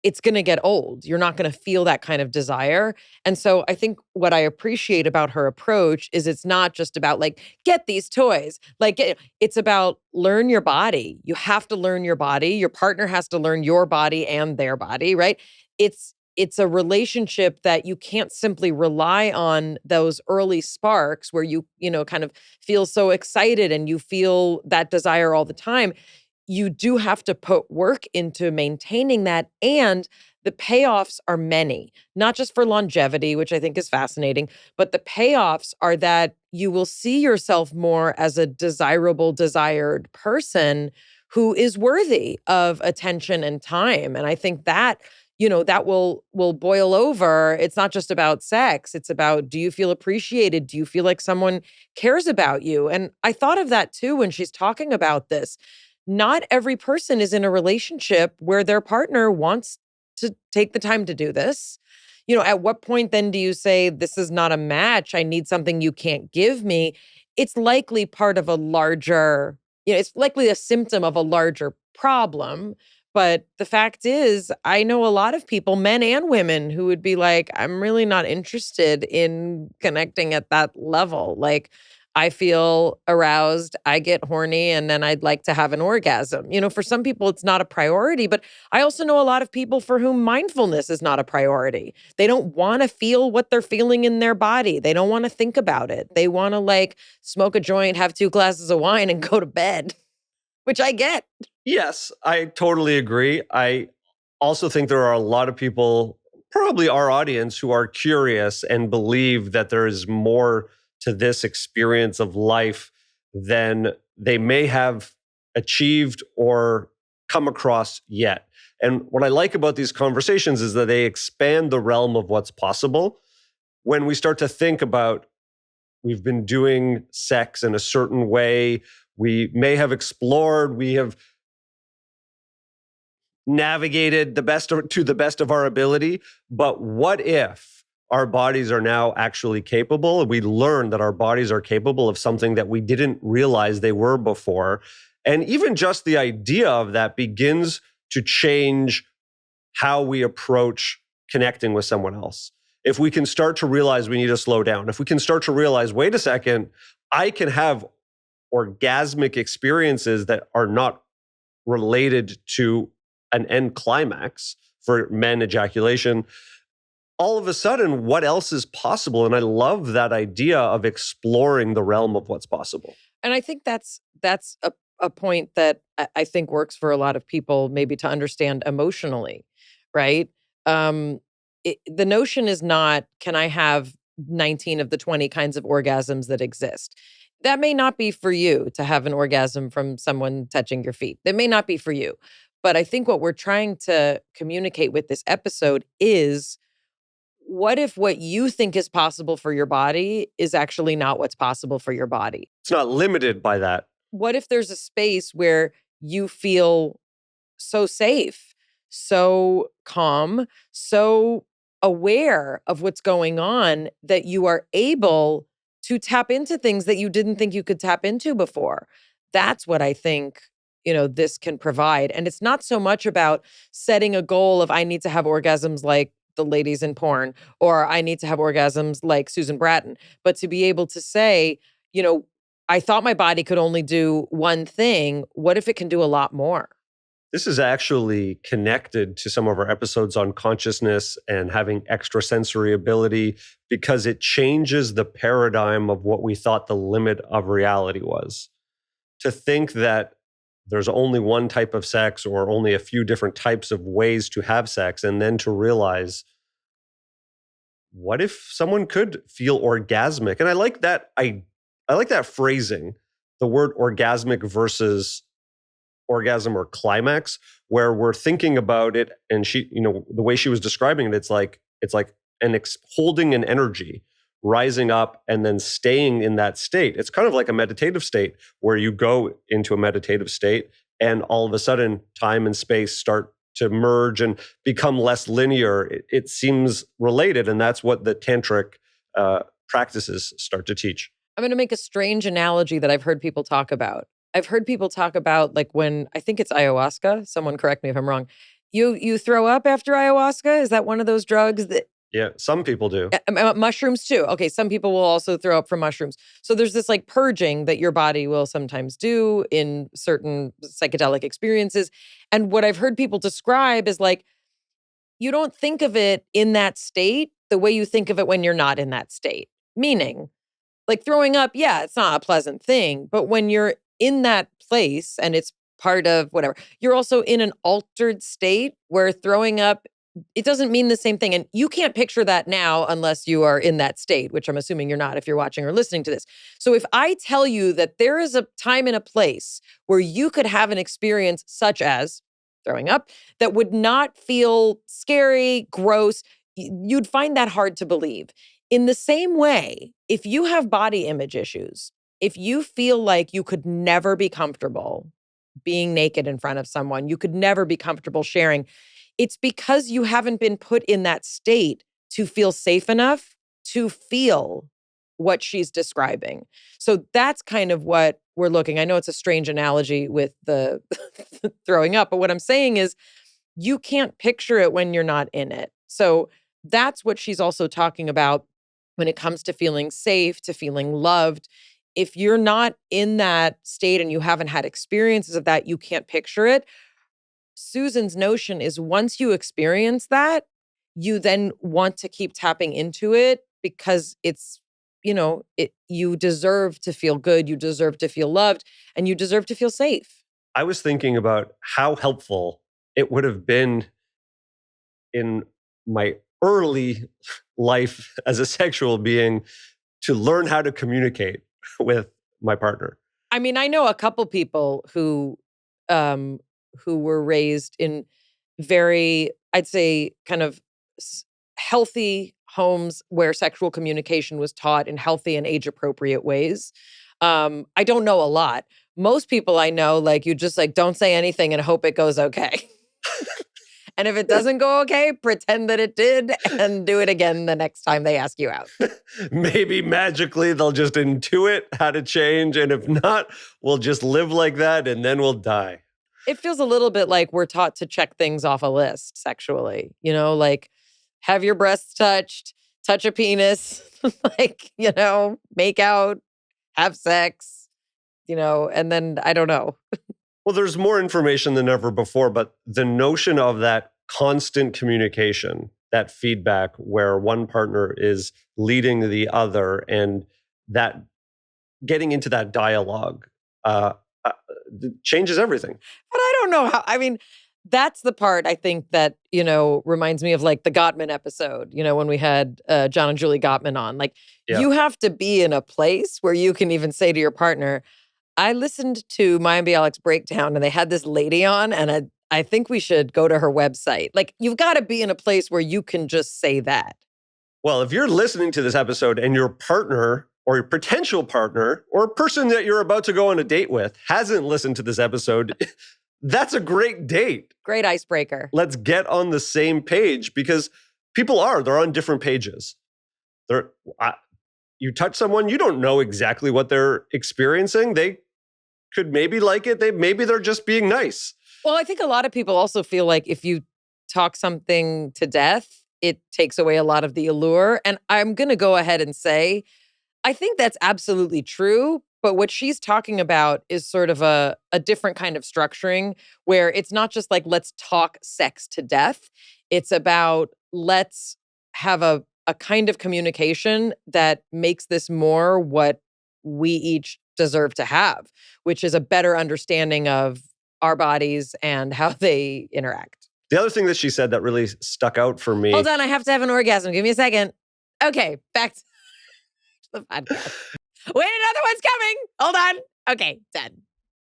it's going to get old. You're not going to feel that kind of desire. And so I think what I appreciate about her approach is it's not just about like, get these toys. Like it's about learn your body. You have to learn your body. Your partner has to learn your body and their body, right? It's a relationship that you can't simply rely on those early sparks where you kind of feel so excited and you feel that desire all the time. You do have to put work into maintaining that. And the payoffs are many, not just for longevity, which I think is fascinating, but the payoffs are that you will see yourself more as a desirable, desired person who is worthy of attention and time. And I think that, that will boil over. It's not just about sex. It's about, do you feel appreciated? Do you feel like someone cares about you? And I thought of that too when she's talking about this. Not every person is in a relationship where their partner wants to take the time to do this. At what point then do you say, this is not a match, I need something you can't give me? It's likely part of a larger, it's likely a symptom of a larger problem. But the fact is, I know a lot of people, men and women, who would be like, I'm really not interested in connecting at that level. Like, I feel aroused, I get horny, and then I'd like to have an orgasm. For some people, it's not a priority, but I also know a lot of people for whom mindfulness is not a priority. They don't want to feel what they're feeling in their body. They don't want to think about it. They want to like smoke a joint, have 2 glasses of wine, and go to bed, which I get. Yes, I totally agree. I also think there are a lot of people, probably our audience, who are curious and believe that there is more to this experience of life than they may have achieved or come across yet. And what I like about these conversations is that they expand the realm of what's possible. When we start to think about, we've been doing sex in a certain way, we may have explored, we have navigated to the best of our ability. But what if our bodies are now actually capable, and we learn that our bodies are capable of something that we didn't realize they were before? And even just the idea of that begins to change how we approach connecting with someone else. If we can start to realize we need to slow down, if we can start to realize, wait a second, I can have orgasmic experiences that are not related to an end climax, for men, ejaculation, all of a sudden, what else is possible? And I love that idea of exploring the realm of what's possible. And I think that's a point that I think works for a lot of people, maybe to understand emotionally, right? The notion is not, can I have 19 of the 20 kinds of orgasms that exist? That may not be for you to have an orgasm from someone touching your feet. That may not be for you. But I think what we're trying to communicate with this episode is, what if what you think is possible for your body is actually not what's possible for your body? It's not limited by that. What if there's a space where you feel so safe, so calm, so aware of what's going on that you are able to tap into things that you didn't think you could tap into before? That's what I think, this can provide. And it's not so much about setting a goal of, I need to have orgasms like the ladies in porn, or I need to have orgasms like Susan Bratton, but to be able to say, I thought my body could only do one thing. What if it can do a lot more? This is actually connected to some of our episodes on consciousness and having extrasensory ability, because it changes the paradigm of what we thought the limit of reality was. To think that there's only one type of sex or only a few different types of ways to have sex, and then to realize, what if someone could feel orgasmic? And I like that. I like that phrasing, the word orgasmic versus orgasm or climax, where we're thinking about it. And she, the way she was describing it, it's like holding an energy, rising up and then staying in that state. It's kind of like a meditative state where you go into a meditative state and all of a sudden time and space start to merge and become less linear. It seems related. And that's what the tantric practices start to teach. I'm going to make a strange analogy that I've heard people talk about. I've heard people talk about, like, when, I think it's ayahuasca, someone correct me if I'm wrong, you throw up after ayahuasca? Is that one of those drugs that... Yeah, some people do. Mushrooms too. Okay, some people will also throw up from mushrooms. So there's this like purging that your body will sometimes do in certain psychedelic experiences. And what I've heard people describe is like, you don't think of it in that state the way you think of it when you're not in that state. Meaning, like throwing up, yeah, it's not a pleasant thing. But when you're in that place and it's part of whatever, you're also in an altered state where throwing up, it doesn't mean the same thing. And you can't picture that now unless you are in that state, which I'm assuming you're not if you're watching or listening to this. So if I tell you that there is a time and a place where you could have an experience such as throwing up that would not feel scary, gross, you'd find that hard to believe. In the same way, if you have body image issues, if you feel like you could never be comfortable being naked in front of someone, you could never be comfortable sharing, it's because you haven't been put in that state to feel safe enough to feel what she's describing. So that's kind of what we're looking. I know it's a strange analogy with the throwing up, but what I'm saying is you can't picture it when you're not in it. So that's what she's also talking about when it comes to feeling safe, to feeling loved. If you're not in that state and you haven't had experiences of that, you can't picture it. Susan's notion is once you experience that, you then want to keep tapping into it because it's, you deserve to feel good, you deserve to feel loved, and you deserve to feel safe. I was thinking about how helpful it would have been in my early life as a sexual being to learn how to communicate with my partner. I mean, I know a couple people who were raised in very, I'd say, kind of healthy homes where sexual communication was taught in healthy and age-appropriate ways. I don't know a lot. Most people I know, like, you just like don't say anything and hope it goes okay. And if it doesn't go okay, pretend that it did and do it again the next time they ask you out. Maybe magically they'll just intuit how to change. And if not, we'll just live like that and then we'll die. It feels a little bit like we're taught to check things off a list sexually, like have your breasts touched, touch a penis, make out, have sex, and then I don't know. Well, there's more information than ever before, but the notion of that constant communication, that feedback where one partner is leading the other and that getting into that dialogue changes everything. But I don't know how, that's the part I think that, reminds me of like the Gottman episode, when we had John and Julie Gottman on. Like, you have to be in a place where you can even say to your partner, I listened to Mayim Bialik's breakdown and they had this lady on and I think we should go to her website. Like, you've got to be in a place where you can just say that. Well, if you're listening to this episode and your partner or your potential partner or a person that you're about to go on a date with hasn't listened to this episode, that's a great date. Great icebreaker. Let's get on the same page because they're on different pages. You touch someone, you don't know exactly what they're experiencing. They could maybe like it. Maybe they're just being nice. Well, I think a lot of people also feel like if you talk something to death, it takes away a lot of the allure. And I'm going to go ahead and say, I think that's absolutely true. But what she's talking about is sort of a different kind of structuring where it's not just like, let's talk sex to death. It's about let's have a kind of communication that makes this more what we each deserve to have, which is a better understanding of our bodies and how they interact. The other thing that she said that really stuck out for me. Hold on, I have to have an orgasm. Give me a second. Okay, back to the podcast. Wait, another one's coming. Hold on. Okay, done.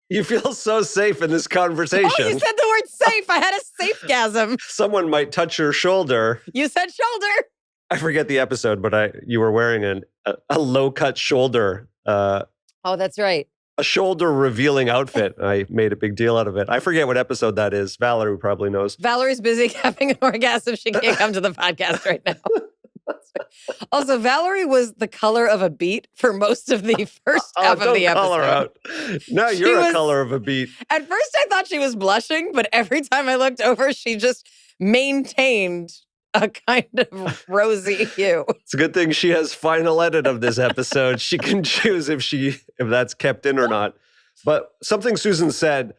You feel so safe in this conversation. Oh, you said the word safe. I had a safegasm. Someone might touch your shoulder. You said shoulder. I forget the episode, but you were wearing a low-cut shoulder. Oh, that's right. A shoulder revealing outfit. I made a big deal out of it. I forget what episode that is. Valerie probably knows. Valorie's busy having an orgasm. She can't come to the podcast right now. Also, Valerie was the color of a beet for most of the first half of the episode. Call her out. No, you're a color of a beet. At first, I thought she was blushing, but every time I looked over, she just maintained a kind of rosy hue. It's a good thing she has final edit of this episode. She can choose if that's kept in or not. But something Susan said,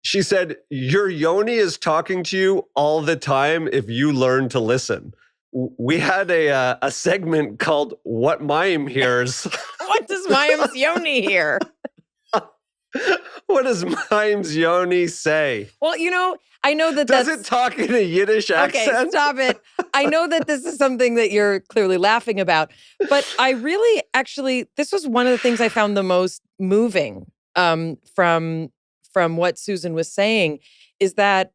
she said, your yoni is talking to you all the time if you learn to listen. We had a segment called What Mayim Hears. What does Mayim's yoni hear? What does Mayim's yoni say? Well, I know that Does it talk in a Yiddish accent? Okay, stop it. I know that this is something that you're clearly laughing about, but I really, this was one of the things I found the most moving from what Susan was saying, is that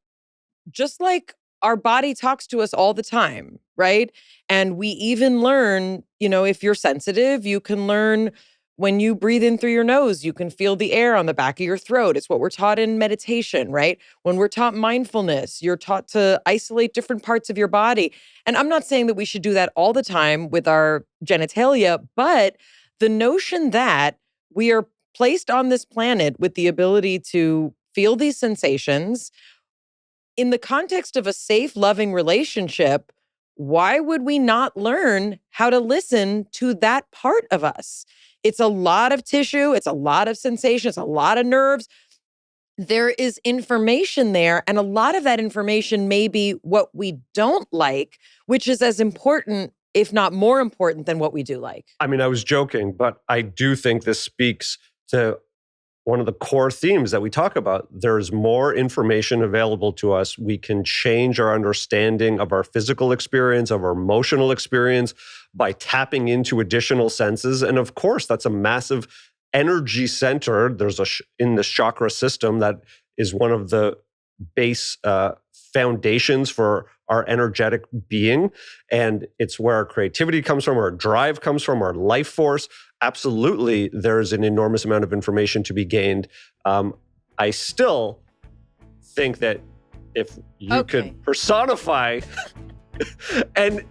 just like our body talks to us all the time, right? And we even learn, if you're sensitive, you can learn when you breathe in through your nose, you can feel the air on the back of your throat. It's what we're taught in meditation, right? When we're taught mindfulness, you're taught to isolate different parts of your body. And I'm not saying that we should do that all the time with our genitalia, but the notion that we are placed on this planet with the ability to feel these sensations in the context of a safe, loving relationship, why would we not learn how to listen to that part of us? It's a lot of tissue. It's a lot of sensation. It's a lot of nerves. There is information there. And a lot of that information may be what we don't like, which is as important, if not more important, than what we do like. I mean, I was joking, but I do think this speaks to one of the core themes that we talk about. There's more information available to us. We can change our understanding of our physical experience, of our emotional experience by tapping into additional senses. And of course, that's a massive energy center. There's in the chakra system that is one of the base foundations for our energetic being. And it's where our creativity comes from, our drive comes from, our life force. Absolutely, there's an enormous amount of information to be gained. I still think that if you could personify. And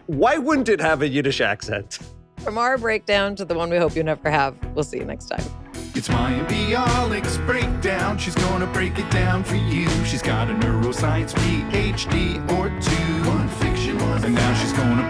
why wouldn't it have a Yiddish accent? From our breakdown to the one we hope you never have. We'll see you next time. It's Mayim Bialik's breakdown. She's gonna break it down for you. She's got a neuroscience PhD or two. One fiction, one and now she's gonna